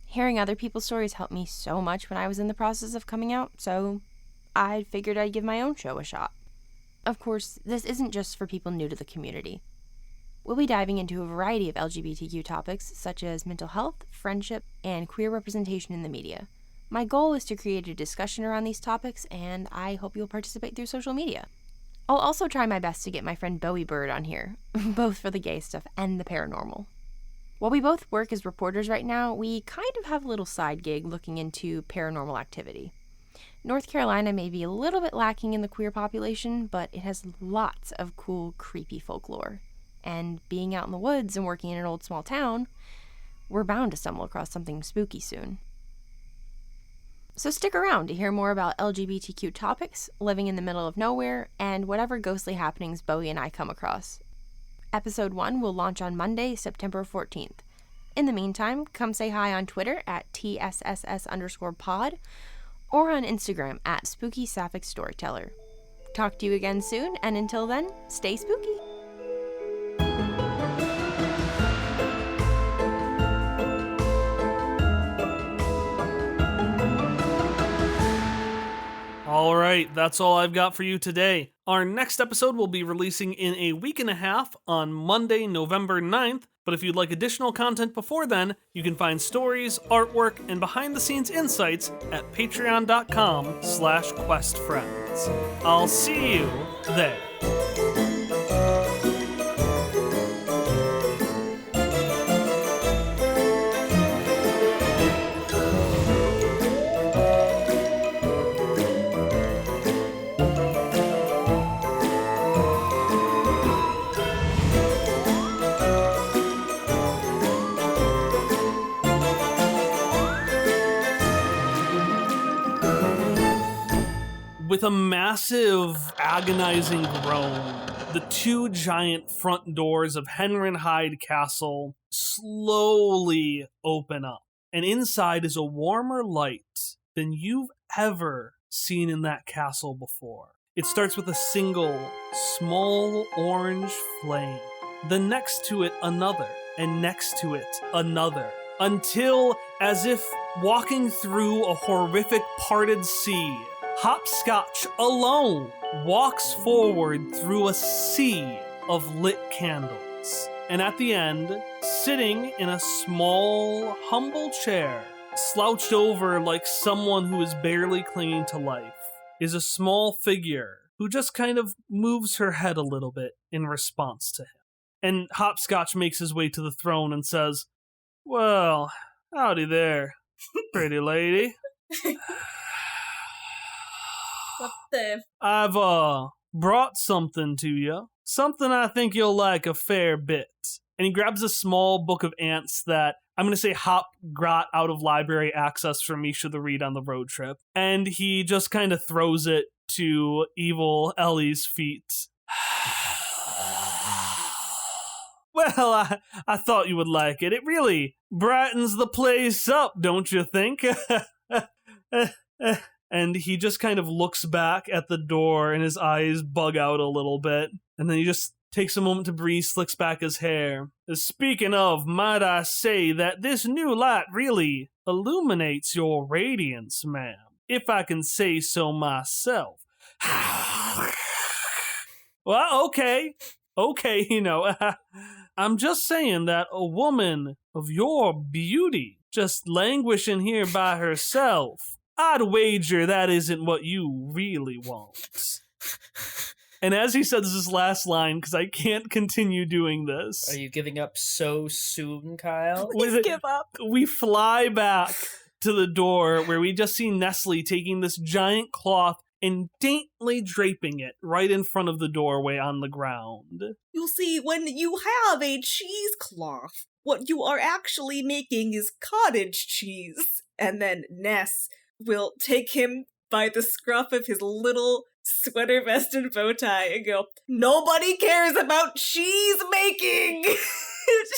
Hearing other people's stories helped me so much when I was in the process of coming out, so I figured I'd give my own show a shot. Of course, this isn't just for people new to the community. We'll be diving into a variety of LGBTQ topics, such as mental health, friendship, and queer representation in the media. My goal is to create a discussion around these topics, and I hope you'll participate through social media. I'll also try my best to get my friend Bowie Bird on here, both for the gay stuff and the paranormal. While we both work as reporters right now, we kind of have a little side gig looking into paranormal activity. North Carolina may be a little bit lacking in the queer population, but it has lots of cool, creepy folklore. And being out in the woods and working in an old small town, we're bound to stumble across something spooky soon. So stick around to hear more about LGBTQ topics, living in the middle of nowhere, and whatever ghostly happenings Bowie and I come across. Episode 1 will launch on Monday, September 14th. In the meantime, come say hi on Twitter at TSSS_pod or on Instagram at Spooky Sapphic Storyteller. Talk to you again soon, and until then, stay spooky! All right, that's all I've got for you today. Our next episode will be releasing in a week and a half on Monday, November 9th. But if you'd like additional content before then, you can find stories, artwork, and behind-the-scenes insights at patreon.com/questfriends. I'll see you there. With a massive, agonizing groan, the two giant front doors of Henrin Hyde Castle slowly open up, and inside is a warmer light than you've ever seen in that castle before. It starts with a single, small orange flame, then next to it another, and next to it another, until, as if walking through a horrific parted sea, Hopscotch alone walks forward through a sea of lit candles. And at the end, sitting in a small, humble chair, slouched over like someone who is barely clinging to life, is a small figure who just kind of moves her head a little bit in response to him. And Hopscotch makes his way to the throne and says, "Well, howdy there, pretty lady. What the? I've brought something to you. Something I think you'll like a fair bit." And he grabs a small book of ants that I'm going to say Hop got out of library access for Misha to read on the road trip. And he just kind of throws it to evil Ellie's feet. "Well, I thought you would like it. It really brightens the place up, don't you think?" And he just kind of looks back at the door and his eyes bug out a little bit. And then he just takes a moment to breathe, slicks back his hair. "Speaking of, might I say that this new light really illuminates your radiance, ma'am, if I can say so myself." "Well, okay, I'm just saying that a woman of your beauty just languishing here by herself, I'd wager that isn't what you really want." And as he says this last line, because I can't continue doing this. Are you giving up so soon, Kyle? Please give up. We fly back to the door where we just see Nestle taking this giant cloth and daintily draping it right in front of the doorway on the ground. You see, when you have a cheesecloth, what you are actually making is cottage cheese. And then Ness will take him by the scruff of his little sweater vest and bow tie and go, "Nobody cares about cheese making!"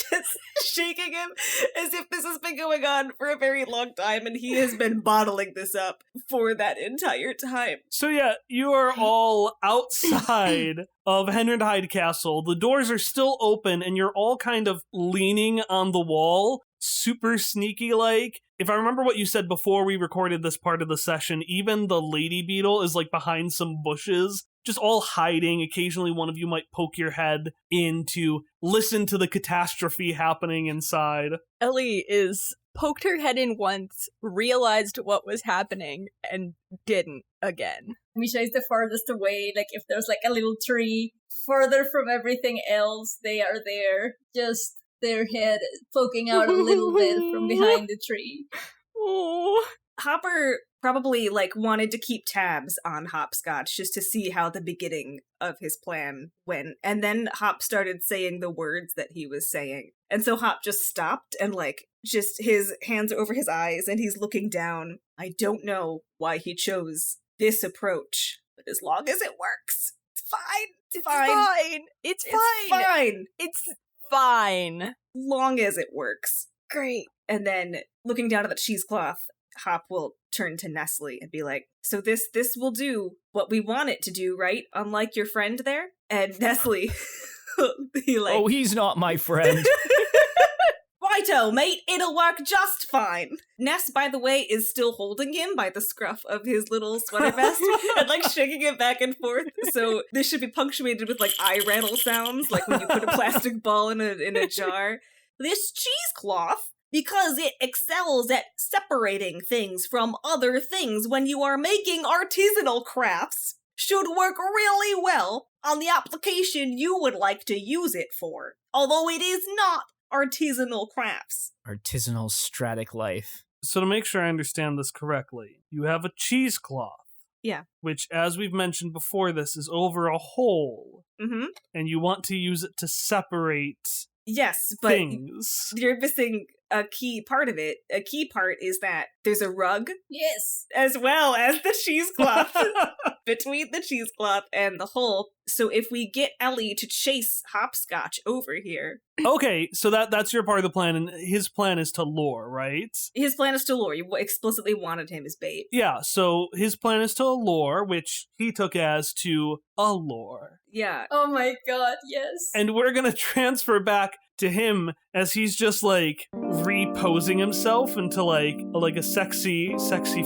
Just shaking him as if this has been going on for a very long time and he has been bottling this up for that entire time. So yeah, you are all outside of Henrydhyde Castle. The doors are still open and you're all kind of leaning on the wall, super sneaky-like. If I remember what you said before we recorded this part of the session, even the Lady Beetle is like behind some bushes, just all hiding. Occasionally one of you might poke your head in to listen to the catastrophe happening inside. Ellie is poked her head in once, realized what was happening, and didn't again. Misha is the farthest away, like if there's like a little tree further from everything else, they are there, just their head poking out a little bit from behind the tree. Oh. Hopper probably like wanted to keep tabs on Hopscotch just to see how the beginning of his plan went. And then Hop started saying the words that he was saying. And so Hop just stopped and like just his hands over his eyes and he's looking down. I don't know why he chose this approach, but as long as it works, it's fine. It's fine. It's fine. It's fine. Long as it works. Great. And then looking down at the cheesecloth, Hop will turn to Nestle and be like, "So this will do what we want it to do, right? Unlike your friend there?" And Nestle will be like, Oh, he's not my friend. "Righto, mate, it'll work just fine." Ness, by the way, is still holding him by the scruff of his little sweater vest and like shaking it back and forth. So this should be punctuated with like eye rattle sounds, like when you put a plastic ball in a jar. This cheesecloth, because it excels at separating things from other things when you are making artisanal crafts, should work really well on the application you would like to use it for, although it is not artisanal crafts. Artisanal stratic life. So to make sure I understand this correctly, you have a cheesecloth. Yeah. Which, as we've mentioned before, this is over a hole. Mm-hmm. And you want to use it to separate Yes, but things. You're missing a key part of it. A key part is that there's a rug. Yes. As well as the cheesecloth. Between the cheesecloth and the hole. So if we get Ellie to chase Hopscotch over here. Okay, so that's your part of the plan, and his plan is to lure, right? His plan is to lure. You explicitly wanted him as bait. Yeah, so his plan is to lure, which he took as to allure. Yeah. Oh my god, yes. And we're gonna transfer back to him as he's just like reposing himself into like a sexy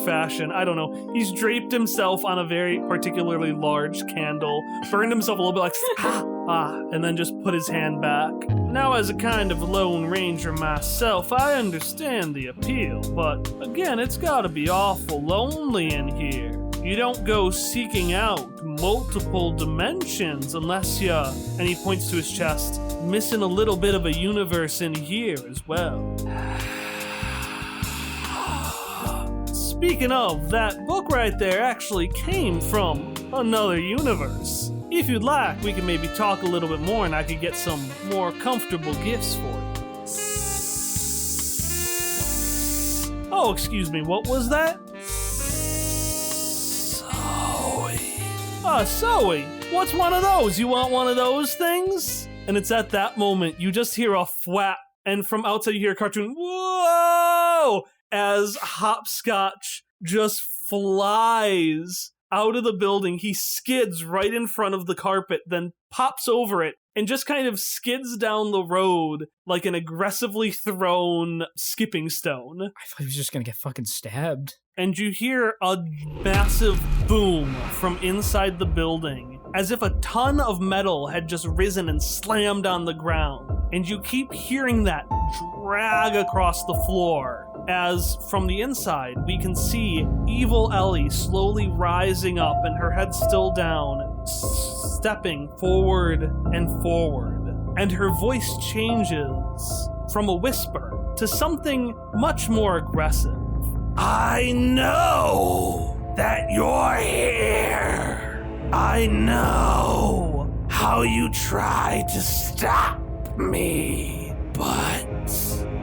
fashion. I don't know. He's draped himself on a very particularly large candle, burned himself a little bit like and then just put his hand back. Now, as a kind of Lone Ranger myself, I understand the appeal, but again, it's gotta be awful lonely in here. You don't go seeking out multiple dimensions unless you're, and he points to his chest, missing a little bit of a universe in here as well. Speaking of, that book right there actually came from another universe. If you'd like, we can maybe talk a little bit more and I could get some more comfortable gifts for you. Oh, excuse me, what was that? Zoe, what's one of those? You want one of those things? And it's at that moment you just hear a thwap, and from outside you hear a cartoon, whoa, as Hopscotch just flies out of the building. He skids right in front of the carpet, then pops over it, and just kind of skids down the road like an aggressively thrown skipping stone. I thought he was just gonna get fucking stabbed. And you hear a massive boom from inside the building, as if a ton of metal had just risen and slammed on the ground. And you keep hearing that drag across the floor, as from the inside we can see evil Ellie slowly rising up and her head still down, stepping forward and forward. And her voice changes from a whisper to something much more aggressive. I know that you're here. I know how you tried to stop me, but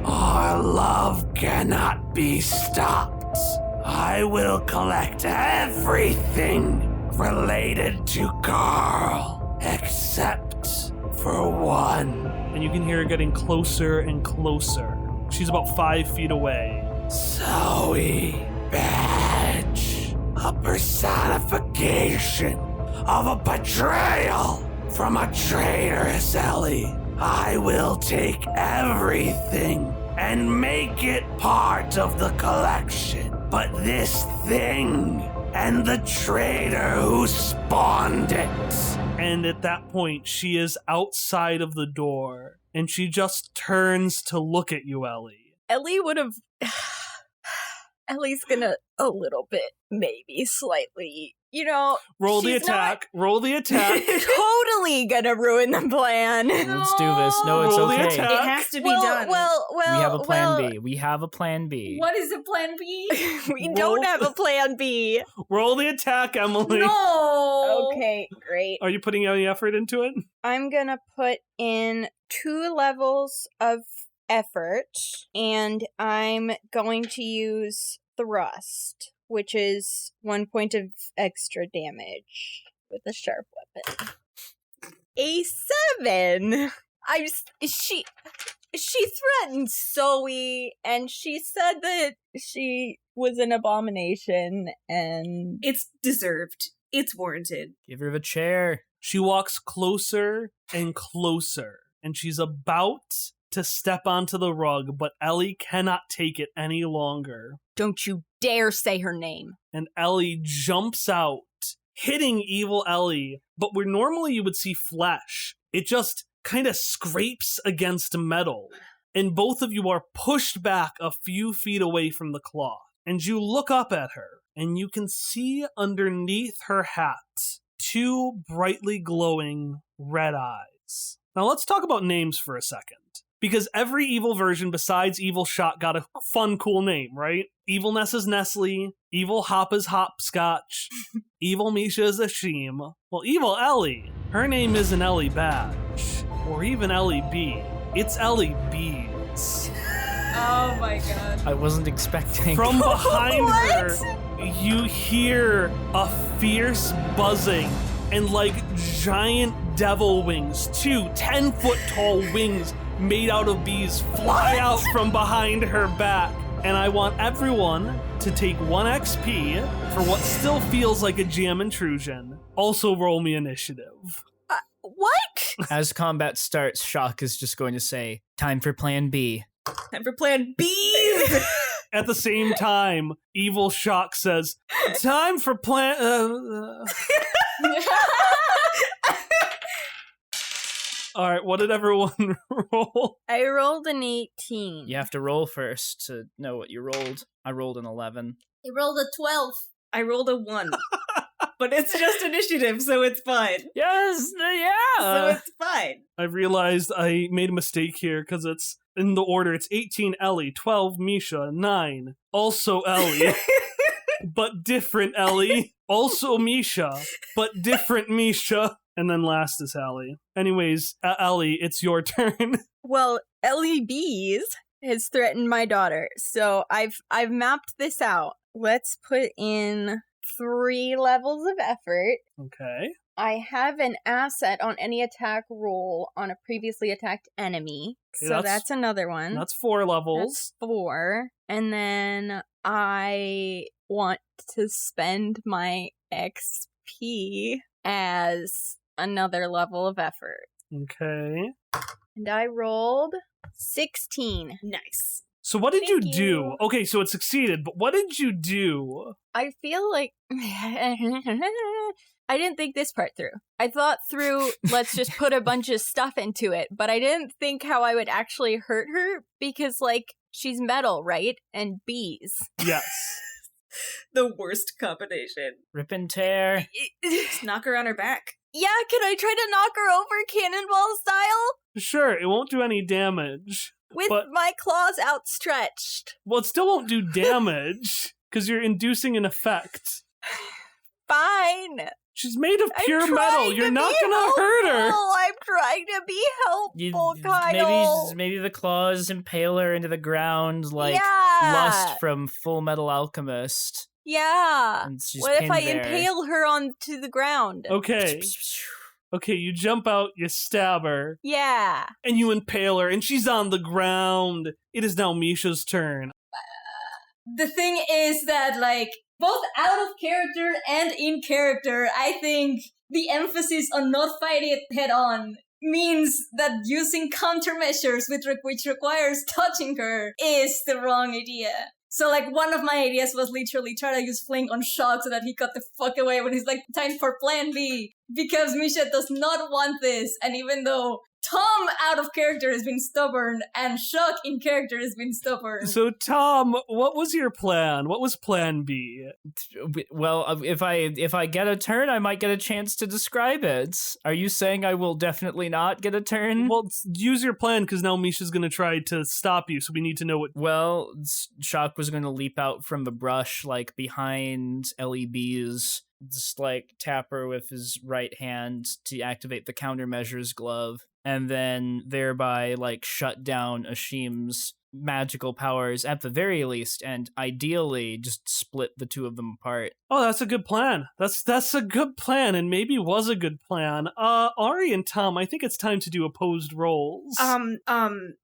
our love cannot be stopped. I will collect everything related to Carl, except for one. And you can hear her getting closer and closer. She's about 5 feet away. Zoe Badge, a personification of a betrayal from a traitorous Ellie. I will take everything and make it part of the collection. But this thing and the traitor who spawned it. And at that point, she is outside of the door, and she just turns to look at you, Ellie. Ellie would have. Ellie's gonna a little bit, maybe slightly, Roll the she's attack. Roll the attack. totally gonna ruin the plan. Let's do this. No, it's Roll the okay. attack. It has to be well, done. well, We have a plan B. We have a plan B. What is the plan B? We don't have a plan B. Roll the attack, Emily. No! Okay, great. Are you putting any effort into it? I'm gonna put in 2 levels of effort, and I'm going to use thrust, which is 1 point of extra damage with a sharp weapon. A 7. She threatened Zoe, and she said that she was an abomination, and It's deserved. It's warranted. Give her the chair. She walks closer and closer, and she's about to step onto the rug, but Ellie cannot take it any longer. don't you dare say her name. And Ellie jumps out, hitting evil Ellie, but where normally you would see flesh, it just kind of scrapes against metal. And both of you are pushed back a few feet away from the cloth. And you look up at her, and you can see underneath her hat 2 brightly glowing red eyes. Now let's talk about names for a second. Because every evil version besides Evil Shot got a fun, cool name, right? Evil Ness is Nestle, Evil Hop is Hopscotch, Evil Misha is Ashim. Well, Evil Ellie, her name isn't Ellie Badge, or even Ellie B. It's Ellie Beads. Oh my god. I wasn't expecting. From behind her, you hear a fierce buzzing and like giant devil wings, 2 10-foot tall wings made out of bees fly out from behind her back. And I want everyone to take 1 XP for what still feels like a jam intrusion. Also roll me initiative. What? As combat starts, Shock is just going to say, "Time for plan B." Time for plan B. At the same time, Evil Shock says, "Time for plan..." All right, what did everyone roll? I rolled an 18. You have to roll first to know what you rolled. I rolled an 11. He rolled a 12. I rolled a 1. But it's just initiative, so it's fine. Yes, yeah. So it's fine. I realized I made a mistake here because it's in the order. It's 18 Ellie, 12 Misha, 9 also Ellie, but different Ellie, also Misha, but different Misha, and then last is Ellie. Anyways, Ellie, it's your turn. Well, Ellie Bees has threatened my daughter, so I've mapped this out. Let's put in 3 levels of effort. Okay. I have an asset on any attack roll on a previously attacked enemy. Okay, So that's another one. That's 4 levels. That's 4. And then I want to spend my XP as another level of effort. Okay. And I rolled 16. Nice. So what did you Thank do? you. Okay, so it succeeded, but what did you do? I feel like I didn't think this part through. I thought through, let's just put a bunch of stuff into it, but I didn't think how I would actually hurt her because, like, she's metal, right? And bees. Yes. The worst combination. Rip and tear. Just knock her on her back. Yeah, can I try to knock her over cannonball style? Sure, it won't do any damage. With But- my claws outstretched. Well, it still won't do damage because you're inducing an effect. Fine. She's made of I'm pure metal. trying You're to not be gonna hurt her. helpful. I'm trying to be helpful, Kyle. Maybe the claws impale her into the ground like Yeah. Lust from Full Metal Alchemist. Yeah. And she's What if pinned I there. impale her onto the ground? Okay. Okay, you jump out, you stab her, Yeah. and you impale her, and she's on the ground. It is now Misha's turn. The thing is that, like, both out of character and in character, I think the emphasis on not fighting it head on means that using countermeasures which requires touching her is the wrong idea. So, like, one of my ideas was literally try to use Fling on Shock so that he got the fuck away when he's like, time for plan B. Because Misha does not want this, and even though Tom out of character has been stubborn, and Shock in character has been stubborn. So, Tom, what was your plan? What was plan B? Well, if I get a turn, I might get a chance to describe it. Are you saying I will definitely not get a turn? Well, use your plan, because now Misha's going to try to stop you, so we need to know what... Well, Shock was going to leap out from the brush, like, behind LEB's, just, like, tap her with his right hand to activate the countermeasures glove, and then thereby, like, shut down Ashim's magical powers at the very least, and ideally just split the two of them apart. Oh, that's a good plan. That's a good plan, and maybe was a good plan. Ari and Tom, I think it's time to do opposed roles.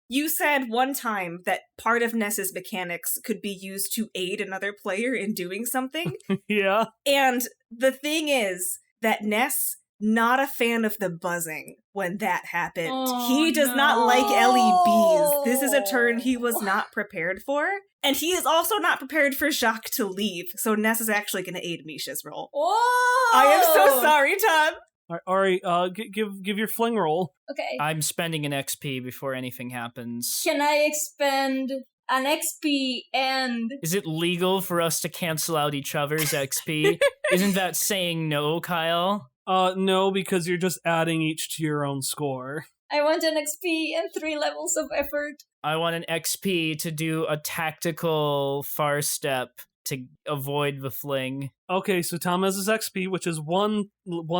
You said one time that part of Ness's mechanics could be used to aid another player in doing something. Yeah. And the thing is that Ness, not a fan of the buzzing when that happened. Oh, he does not like LEBs. This is a turn he was not prepared for. And he is also not prepared for Jacques to leave. So Ness is actually going to aid Misha's role. Oh! I am so sorry, Tom. Ari, give your fling roll. Okay. I'm spending an XP before anything happens. Can I expend an XP and... Is it legal for us to cancel out each other's XP? Isn't that saying no, Kyle? No, because you're just adding each to your own score. I want an XP and 3 levels of effort. I want an XP to do a tactical far step to avoid the fling. Okay, so Tom has his XP, which is one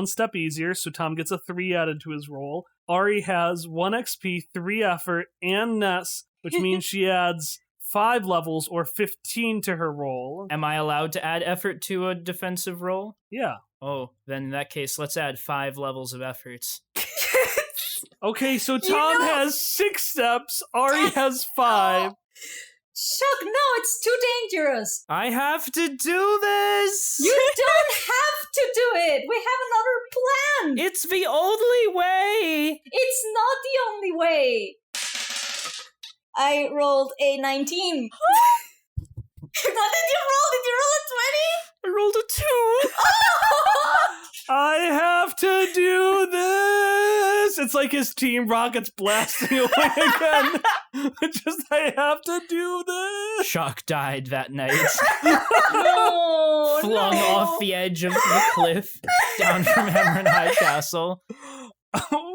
step easier, so Tom gets a 3 added to his roll. Ari has 1 XP, 3 effort, and Ness, which means she adds 5 levels or 15 to her roll. Am I allowed to add effort to a defensive roll? Yeah. Oh, then in that case, let's add 5 levels of efforts. Okay, so Tom has 6 steps, Ari has 5. Shuck, no, it's too dangerous. I have to do this! You don't have to do it. We have another plan. It's the only way! It's not the only way. I rolled a 19. What did you roll? Did you roll a 20? I rolled a 2! I have to do this! It's like his team rockets blasting away again. Just, I have to do this! Shock died that night. No, Flung no. off the edge of the cliff down from Hammer High Castle.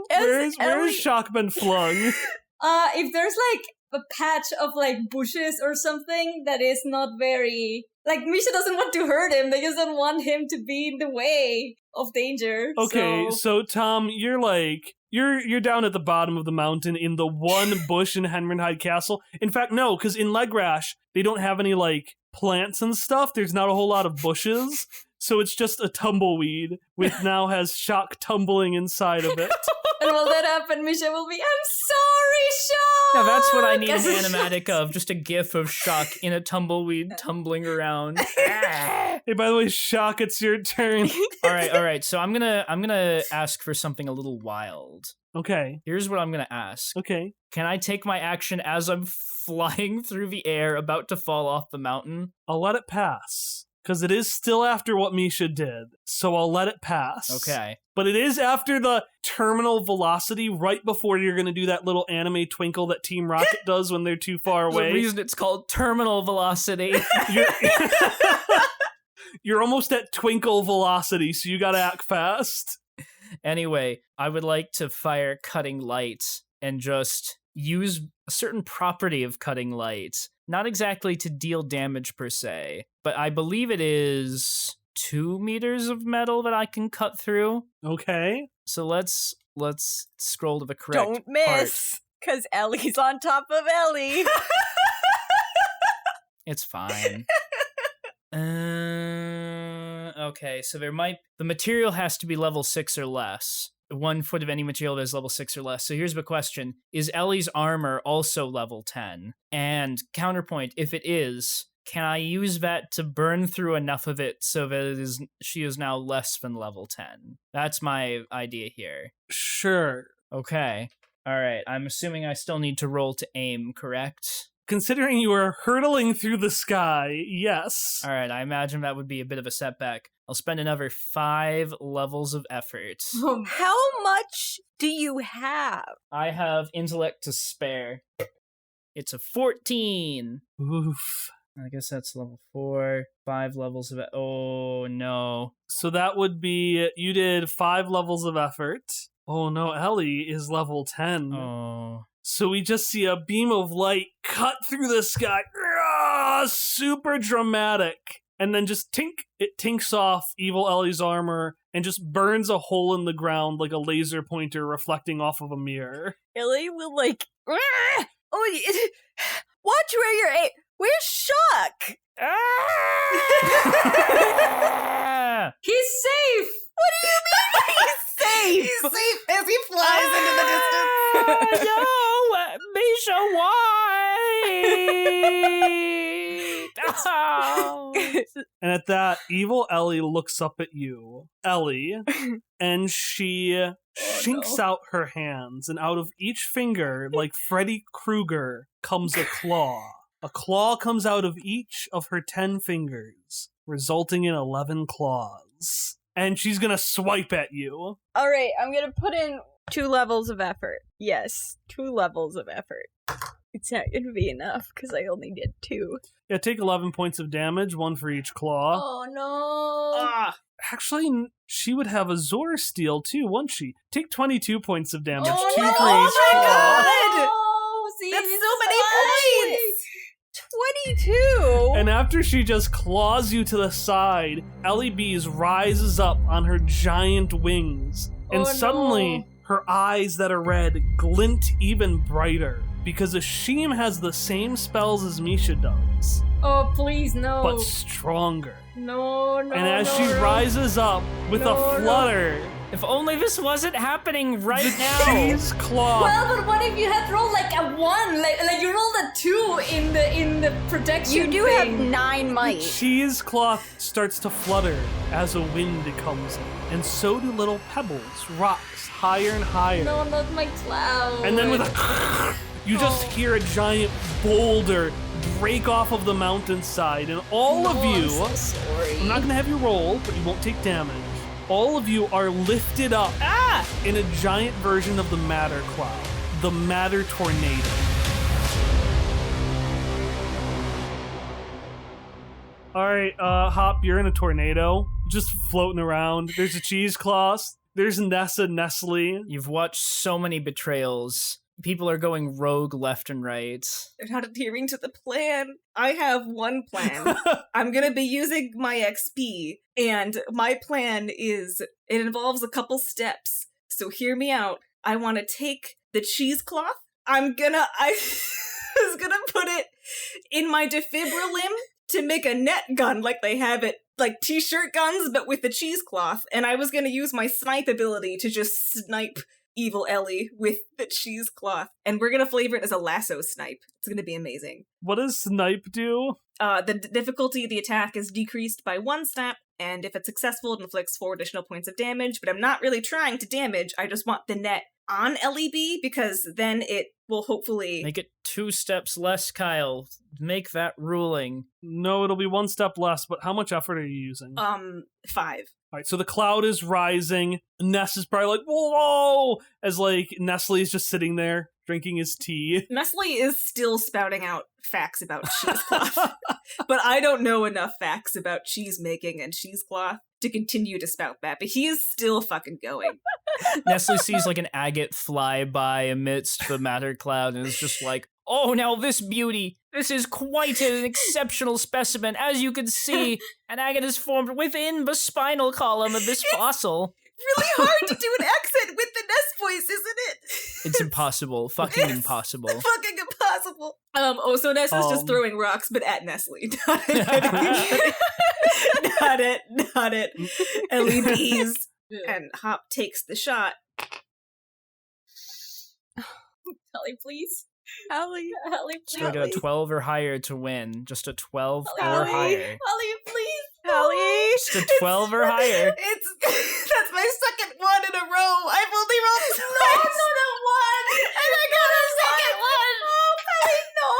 Where's Shock been flung? If there's like a patch of like bushes or something that is not very... Like, Misha doesn't want to hurt him, they just don't want him to be in the way of danger. Okay, so Tom, you're like... You're down at the bottom of the mountain in the one bush in Henrenheide Castle. In fact, no, because in Legrash, they don't have any, like, plants and stuff. There's not a whole lot of bushes. So it's just a tumbleweed, which now has Shock tumbling inside of it. And while that happens, Misha will be, I'm sorry, Shock! Now that's what I need an animatic of, just a gif of Shock in a tumbleweed tumbling around. Hey, by the way, Shock, it's your turn. All right. So I'm gonna ask for something a little wild. Okay. Here's what I'm gonna ask. Okay. Can I take my action as I'm flying through the air, about to fall off the mountain? I'll let it pass. Because it is still after what Misha did. So I'll let it pass. Okay. But it is after the terminal velocity, right before you're going to do that little anime twinkle that Team Rocket does when they're too far away. The reason it's called terminal velocity. You're almost at twinkle velocity, so you gotta act fast. Anyway, I would like to fire cutting light and just use a certain property of cutting light. Not exactly to deal damage per se, but I believe it is 2 meters of metal that I can cut through. Okay. So let's scroll to the correct Don't miss, because Ellie's on top of Ellie. It's fine. Okay, so the material has to be level 6 or less. 1 foot of any material that is level 6 or less. So here's the question. Is Ellie's armor also level 10? And counterpoint, if it is, can I use that to burn through enough of it so that she is now less than level 10? That's my idea here. Sure. Okay. All right. I'm assuming I still need to roll to aim, correct? Considering you are hurtling through the sky, yes. All right. I imagine that would be a bit of a setback. I'll spend another 5 levels of effort. How much do you have? I have intellect to spare. It's a 14. Oof. I guess that's level 4. 5 levels of oh no. So that would be, you did 5 levels of effort. Oh no, Ellie is level 10. Oh. So we just see a beam of light cut through the sky. Super dramatic. And then just tink, it tinks off Evil Ellie's armor and just burns a hole in the ground like a laser pointer reflecting off of a mirror. Ellie will watch where you're at. Where's Shock? He's safe! What do you mean he's safe? He's safe as he flies into the distance. No! Misha, why? And at that, Evil Ellie looks up at you, Ellie, and she shinks out her hands, and out of each finger, like Freddy Krueger, comes a claw. A claw comes out of each of her 10 fingers, resulting in 11 claws. And she's gonna swipe at you. All right, I'm gonna put in 2 levels of effort. Yes, 2 levels of effort. It's not gonna be enough because I only did 2. Yeah, take 11 points of damage, 1 for each claw. Oh no! Actually, she would have a Zor Steel too, wouldn't she? Take 22 points of damage, Oh 2 no! for each Oh my claw. God! Oh, see, That's it's so many fine. points! 22? And after she just claws you to the side, Ellie Bees rises up on her giant wings, and Oh, suddenly no. her eyes that are red glint even brighter, because Ashim has the same spells as Misha does, Oh, please, no. but stronger. No, no, And as no, she no. rises up with No, a no. flutter, If only this wasn't happening right the now. cheese claw. Well, but what if you had rolled like a 1? Like you rolled a 2 in the protection You do thing. have 9 might. Cheesecloth starts to flutter as a wind comes in, and so do little pebbles, rocks, higher and higher. No, not my cloud. And then with a you just hear a giant boulder break off of the mountainside, and all of you, I'm so sorry. I'm not gonna have you roll, but you won't take damage. All of you are lifted up in a giant version of the Matter Cloud, the Matter Tornado. All right, Hop, you're in a tornado, just floating around. There's a cheesecloth. There's Nessa Nestle. You've watched so many betrayals. People are going rogue left and right. They're not adhering to the plan. I have one plan. I'm gonna be using my XP, and my plan is, it involves a couple steps. So hear me out. I want to take the cheesecloth. I was gonna put it in my defibrilim to make a net gun like they have it, like t-shirt guns, but with the cheesecloth. And I was gonna use my snipe ability to just snipe Evil Ellie with the cheesecloth. And we're gonna flavor it as a lasso snipe. It's gonna be amazing. What does Snipe do? The difficulty of the attack is decreased by 1 step, and if it's successful, it inflicts 4 additional points of damage, but I'm not really trying to damage, I just want the net on LEB, because then it will hopefully... Make it 2 steps less, Kyle. Make that ruling. No, it'll be 1 step less, but how much effort are you using? 5. All right, so the cloud is rising. Ness is probably like, whoa! As, like, Nestle's just sitting there, drinking his tea. Nestle is still spouting out facts about cheesecloth, but I don't know enough facts about cheese making and cheesecloth to continue to spout that, but he is still fucking going. Nestle sees like an agate fly by amidst the matter cloud and is just like, oh, now this beauty. This is quite an exceptional specimen. As you can see, an agate is formed within the spinal column of this fossil. Really hard to do an accent with the Ness voice, isn't it? It's impossible. Fucking It's impossible. fucking impossible. possible. So Nessa's just throwing rocks, but at Nestle. Not at LEDs. And Hop takes the shot. Ellie, please. Ellie, So I got a 12 or higher to win. Just a 12 or Ellie, higher. Ellie, please. Ellie. Just a 12 or higher. That's my second one in a row. I've only rolled twice. Not one. And I got a second one. Oh, Ellie, no.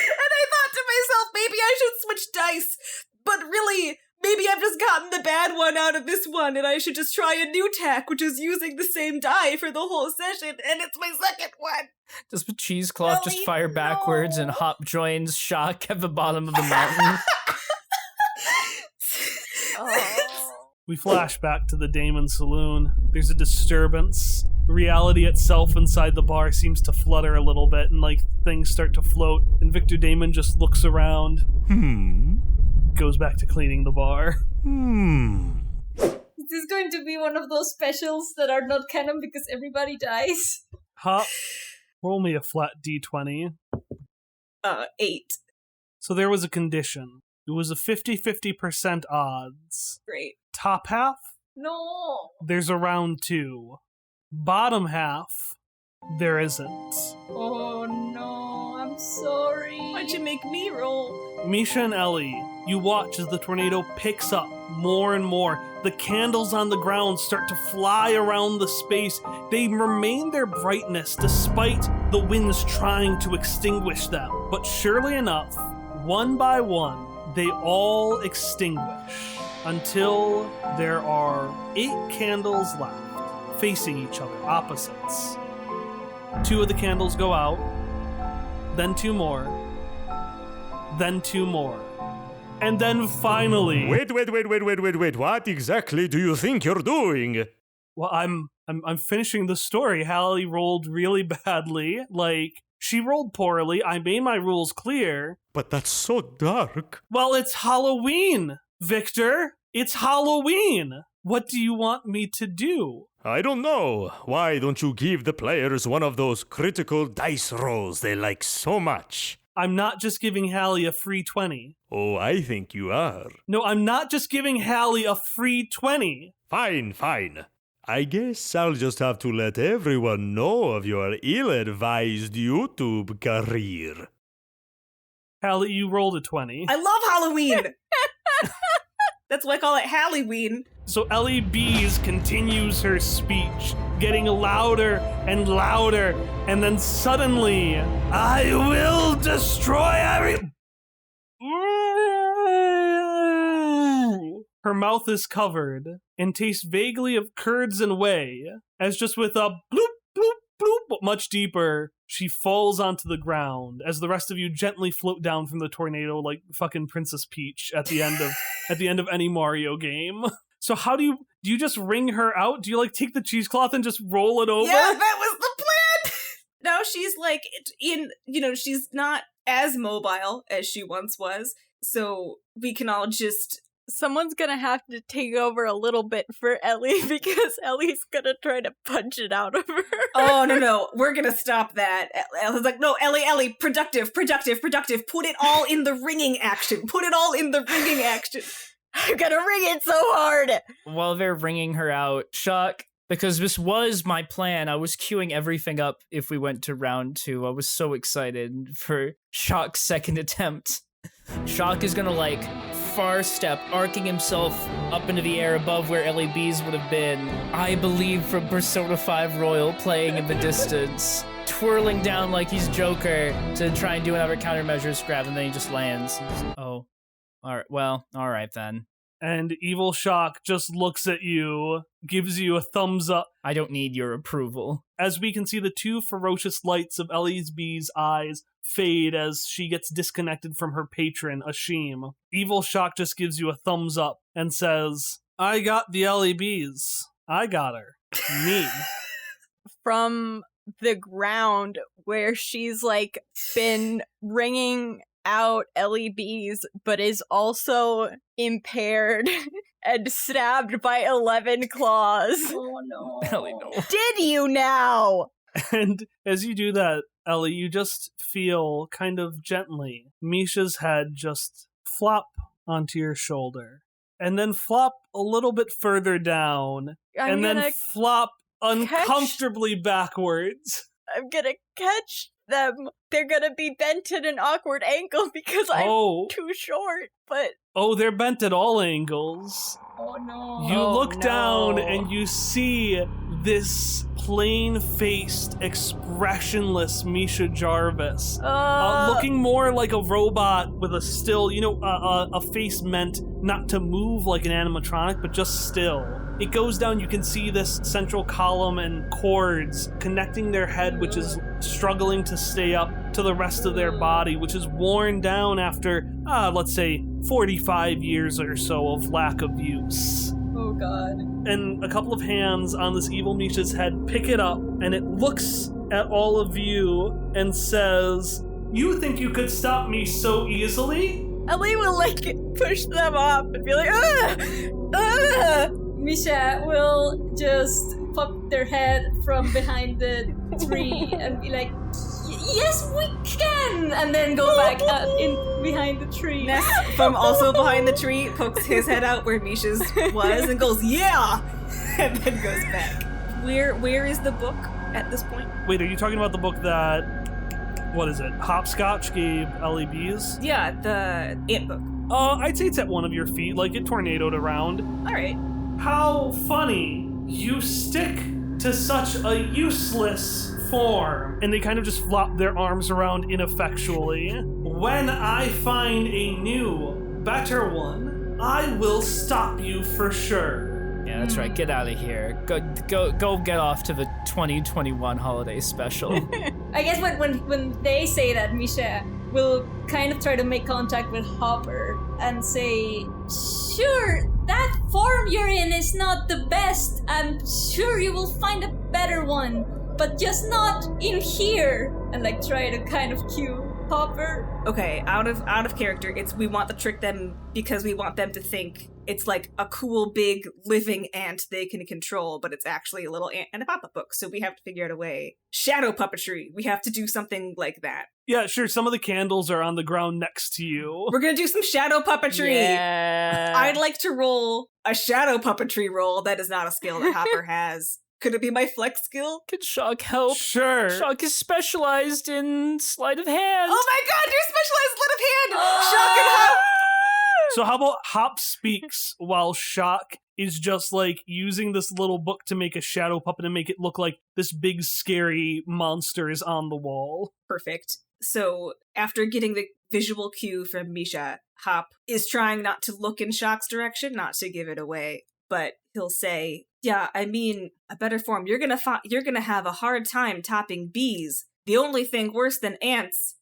And I thought to myself, maybe I should switch dice. But really, maybe I've just gotten the bad one out of this one, and I should just try a new tack, which is using the same die for the whole session, and it's my second one. Does the cheesecloth just Ellie, fire backwards and Hop joins Shock at the bottom of the mountain? We flash back to the Daemon Saloon. There's a disturbance. Reality itself inside the bar seems to flutter a little bit, and like things start to float, and Victor Daemon just looks around. Goes back to cleaning the bar. Is this going to be one of those specials that are not canon because everybody dies? Hop, roll me a flat d20. 8. So there was a condition. It was a 50-50% odds. Great. Top half, No. there's a round 2. Bottom half, there isn't. Oh no, I'm sorry. Why'd you make me roll? Misha and Ellie, you watch as the tornado picks up more and more. The candles on the ground start to fly around the space. They remain their brightness despite the winds trying to extinguish them. But surely enough, one by one, they all extinguish until there are 8 candles left, facing each other, opposites. 2 of the candles go out, then 2 more, then 2 more. And then finally... Wait. What exactly do you think you're doing? Well, I'm finishing the story. Hallie rolled really badly. Like, she rolled poorly. I made my rules clear. But that's so dark. Well, it's Halloween, Victor. It's Halloween. What do you want me to do? I don't know. Why don't you give the players one of those critical dice rolls they like so much? I'm not just giving Hallie a free 20. Oh, I think you are. No, I'm not just giving Hallie a free 20. Fine. I guess I'll just have to let everyone know of your ill-advised YouTube career. Hallie, you rolled a 20. I love Halloween! That's why I call it Halloween. So Ellie Bees continues her speech, getting louder and louder, and then suddenly, I will destroy every... Her mouth is covered and tastes vaguely of curds and whey, as just with a bloop, bloop, bloop, but much deeper, she falls onto the ground as the rest of you gently float down from the tornado like fucking Princess Peach at the end of any Mario game. So how do you just wring her out? Do you like take the cheesecloth and just roll it over? Yeah, that was the plan! Now she's like, she's not as mobile as she once was, so we can all just... Someone's gonna have to take over a little bit for Ellie because Ellie's gonna try to punch it out of her. Oh, no, we're gonna stop that. Ellie's like, no, Ellie, productive. Put it all in the ringing action. I'm gonna ring it so hard! While they're ringing her out, Shock, because this was my plan, I was queuing everything up if we went to round 2. I was so excited for Shock's second attempt. Shock is gonna, far step, arcing himself up into the air above where LEBs would have been. I believe from Persona 5 Royal playing in the distance, twirling down like he's Joker to try and do another countermeasures grab, and then he just lands. Oh. Alright then. And Evil Shock just looks at you, gives you a thumbs up. I don't need your approval. As we can see the 2 ferocious lights of LEB's eyes fade as she gets disconnected from her patron, Ashim. Evil Shock just gives you a thumbs up and says, I got the LEBs. I got her. Me. From the ground where she's been ringing out LEBs, but is also impaired and stabbed by 11 claws. Oh no. Ellie, no. Did you now? And as you do that, Ellie, you just feel kind of gently Misha's head just flop onto your shoulder, and then flop a little bit further down, and then flop uncomfortably backwards. I'm gonna catch them. They're gonna be bent at an awkward angle because I'm too short, but... Oh, they're bent at all angles. Oh no. You look down and you see this plain-faced, expressionless Misha Jarvis. Looking more like a robot with a still, a face meant not to move like an animatronic, but just still. It goes down, you can see this central column and cords connecting their head, which is struggling to stay up, to the rest of their body, which is worn down after, let's say, 45 years or so of lack of use. Oh god. And a couple of hands on this evil Misha's head pick it up, and it looks at all of you and says, "You think you could stop me so easily?" Ellie will, push them off and be like, Misha will just pop their head from behind the tree and be like, yes, we can! And then go back in behind the tree. Ness, from also behind the tree, pokes his head out where Misha's was and goes, yeah! And then goes back. Where is the book at this point? Wait, are you talking about the book that, what is it, Hopscotch gave Ellie Bees? Yeah, the ant book. I'd say it's at one of your feet, like it tornadoed around. Alright. How funny. You stick to such a useless form. And they kind of just flop their arms around ineffectually. When I find a new, better one, I will stop you for sure. Yeah, that's right. Get out of here. Go get off to the 2021 holiday special. I guess when they say that, Misha will kind of try to make contact with Hopper and say, sure, that form you're in is not the best. I'm sure you will find a better one, but just not in here. And try to kind of cue Hopper. Okay, out of character, we want to trick them because we want them to think it's like a cool big living ant they can control, but it's actually a little ant and a pop-up book, so we have to figure out a way. Shadow puppetry, we have to do something like that. Yeah, sure, some of the candles are on the ground next to you. We're gonna do some shadow puppetry! Yeah. I'd like to roll a shadow puppetry roll. That is not a skill that Hopper has. Could it be my flex skill? Can Shock help? Sure. Shock is specialized in sleight of hand. Oh my god, you're specialized sleight of hand! Shock and Hop! So how about Hop speaks while Shock is just using this little book to make a shadow puppet and make it look like this big scary monster is on the wall. Perfect. So after getting the visual cue from Misha, Hop is trying not to look in Shock's direction, not to give it away, but he'll say, yeah, I mean, a better form. You're gonna have a hard time topping bees. The only thing worse than ants.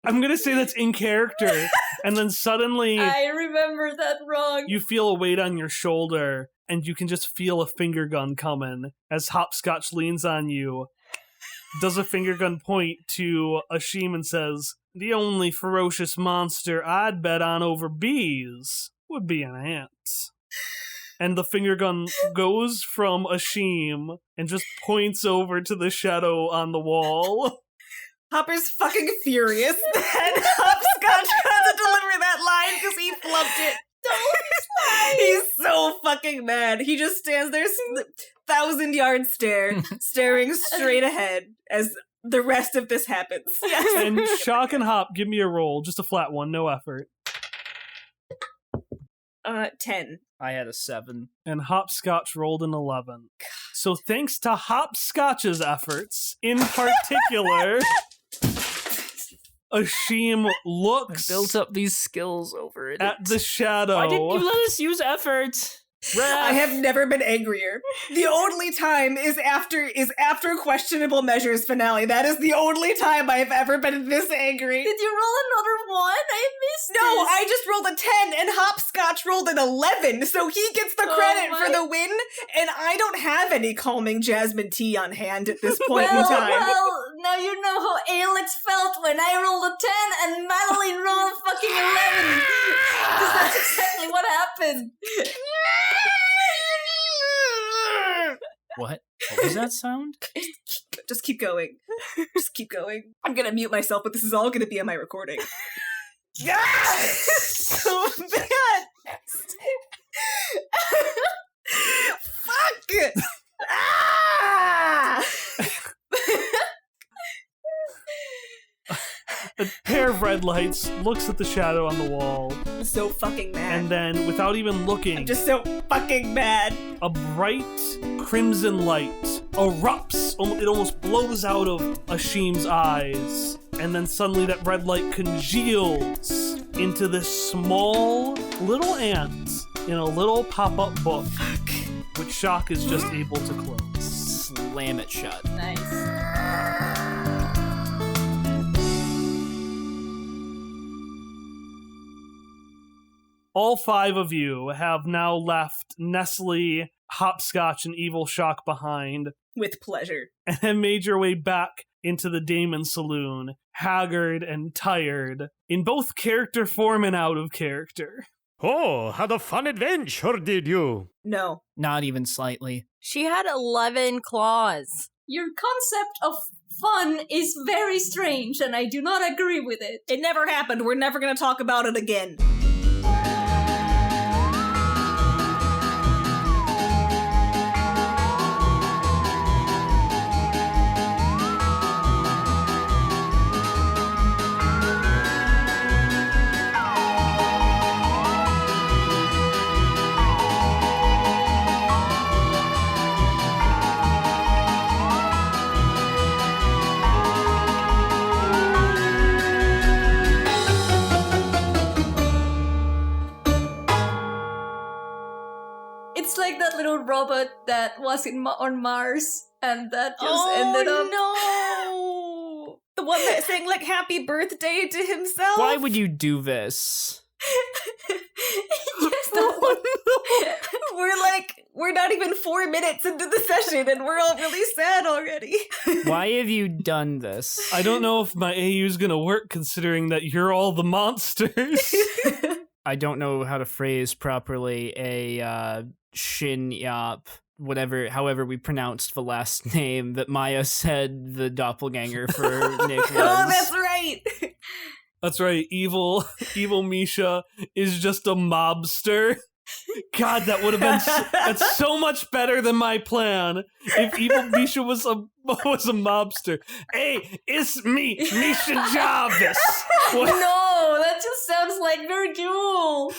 I'm gonna say that's in character, and then suddenly I remember that wrong. you feel a weight on your shoulder, and you can just feel a finger gun coming as Hopscotch leans on you, does a finger gun point to Ashim and says, the only ferocious monster I'd bet on over bees would be an ant. And the finger gun goes from Ashim and just points over to the shadow on the wall. Hopper's fucking furious that Hopscotch had to deliver that line because he flubbed it. He's so fucking mad. He just stands there, 1,000-yard stare, staring straight ahead as the rest of this happens. Yes. And Shock and Hop, give me a roll. Just a flat one, no effort. 10. I had a 7. And Hopscotch rolled an 11. So thanks to Hopscotch's efforts, in particular, Ashim looks Built up these skills over it. at the shadow. Why didn't you let us use effort? I have never been angrier. The only time is after Questionable Measures finale. That is the only time I have ever been this angry. Did you roll another one? I missed No, this. I just rolled a 10 and Hopscotch rolled an 11, so he gets the credit for the win, and I don't have any calming jasmine tea on hand at this point in time. Well, now you know how Alex felt when I rolled a 10 and Madeline rolled a fucking 11. Because that's exactly what happened. What? What was that sound? Just keep going. Just keep going. I'm gonna mute myself, but this is all gonna be on my recording. Yes! So bad! Fuck! Ah! A pair of red lights looks at the shadow on the wall, I'm so fucking mad. and then, without even looking, I'm just so fucking mad. a bright crimson light erupts. It almost blows out of Ashim's eyes. And then suddenly that red light congeals into this small little ant in a little pop-up book, which Shock is just able to close. Slam it shut. Nice. All 5 of you have now left Nestle, Hopscotch, and Evil Shock behind, With pleasure. and have made your way back into the Daemon Saloon, haggard and tired, in both character form and out of character. Oh, had a fun adventure, did you? No. Not even slightly. She had 11 claws. Your concept of fun is very strange, and I do not agree with it. It never happened. We're never gonna talk about it again. It's like that little robot that was on Mars, and that just ended up. no! The one that sang like "Happy Birthday" to himself. Why would you do this? Yes, that one. We're not even 4 minutes into the session, and we're all really sad already. Why have you done this? I don't know if my AU's gonna work considering that you're all the monsters. I don't know how to phrase properly a Shin Yap, however we pronounced the last name that Maya said the doppelganger for Nick was. Oh, that's right. That's right, evil Misha is just a mobster. God, that would have been that's so much better than my plan. If evil Misha was a mobster. Hey, it's me, Misha Jarvis. What? No, that just sounds like Virgil.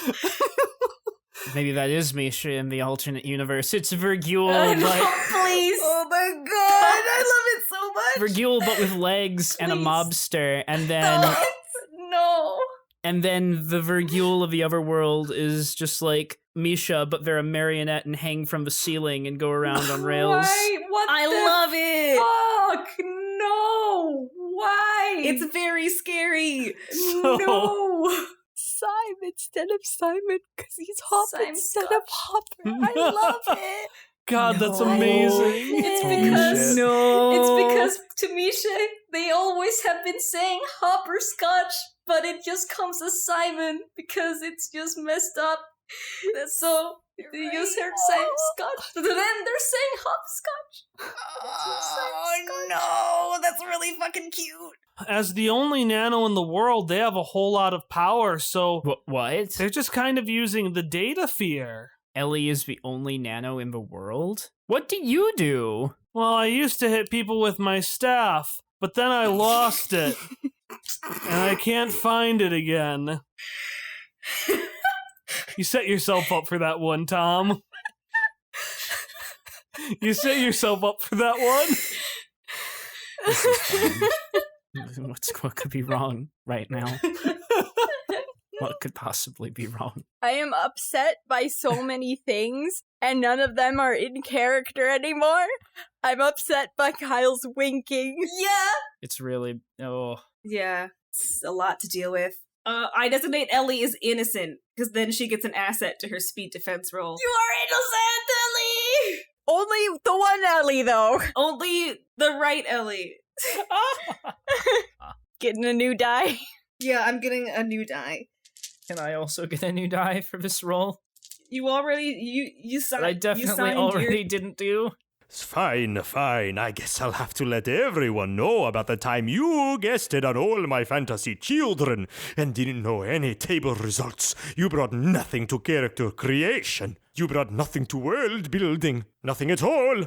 Maybe that is Misha in the alternate universe. It's Virgil, Please. Oh my god, I love it so much. Virgil, but with legs and a Please. mobster, and then No. and then the Virgil of the other world is just like Misha, but they're a marionette and hang from the ceiling and go around on rails. Why? What I the love it. fuck? No. Why? It's very scary. no. Simon instead of Simon, because he's Hopper Simon instead Scotch. of Hopper. I love it. God, that's No. amazing. It's Holy because shit. No. it's because to Misha they always have been saying hopperscotch, but it just comes as Simon because it's just messed up. So they just heard Simon Scotch, then they're saying hopscotch. Oh no, that's really fucking cute. As the only nano in the world, they have a whole lot of power, so What? they're just kind of using the data fear. Ellie is the only nano in the world? What do you do? Well, I used to hit people with my staff, but then I lost it. And I can't find it again. You set yourself up for that one, Tom. You set yourself up for that one. This is fine. What could be wrong right now? What could possibly be wrong? I am upset by so many things, and none of them are in character anymore. I'm upset by Kyle's winking. Yeah. It's really Yeah, it's a lot to deal with. I designate Ellie as innocent, because then she gets an asset to her speed defense roll. You are innocent, Ellie! Only the one Ellie, though. Only the right Ellie. Getting a new die. Yeah, I'm getting a new die. Can I also get a new die for this roll? You already you signed. That I you definitely signed already your, didn't do. Fine. I guess I'll have to let everyone know about the time you guested on all my fantasy children and didn't know any table results. You brought nothing to character creation. You brought nothing to world building. Nothing at all.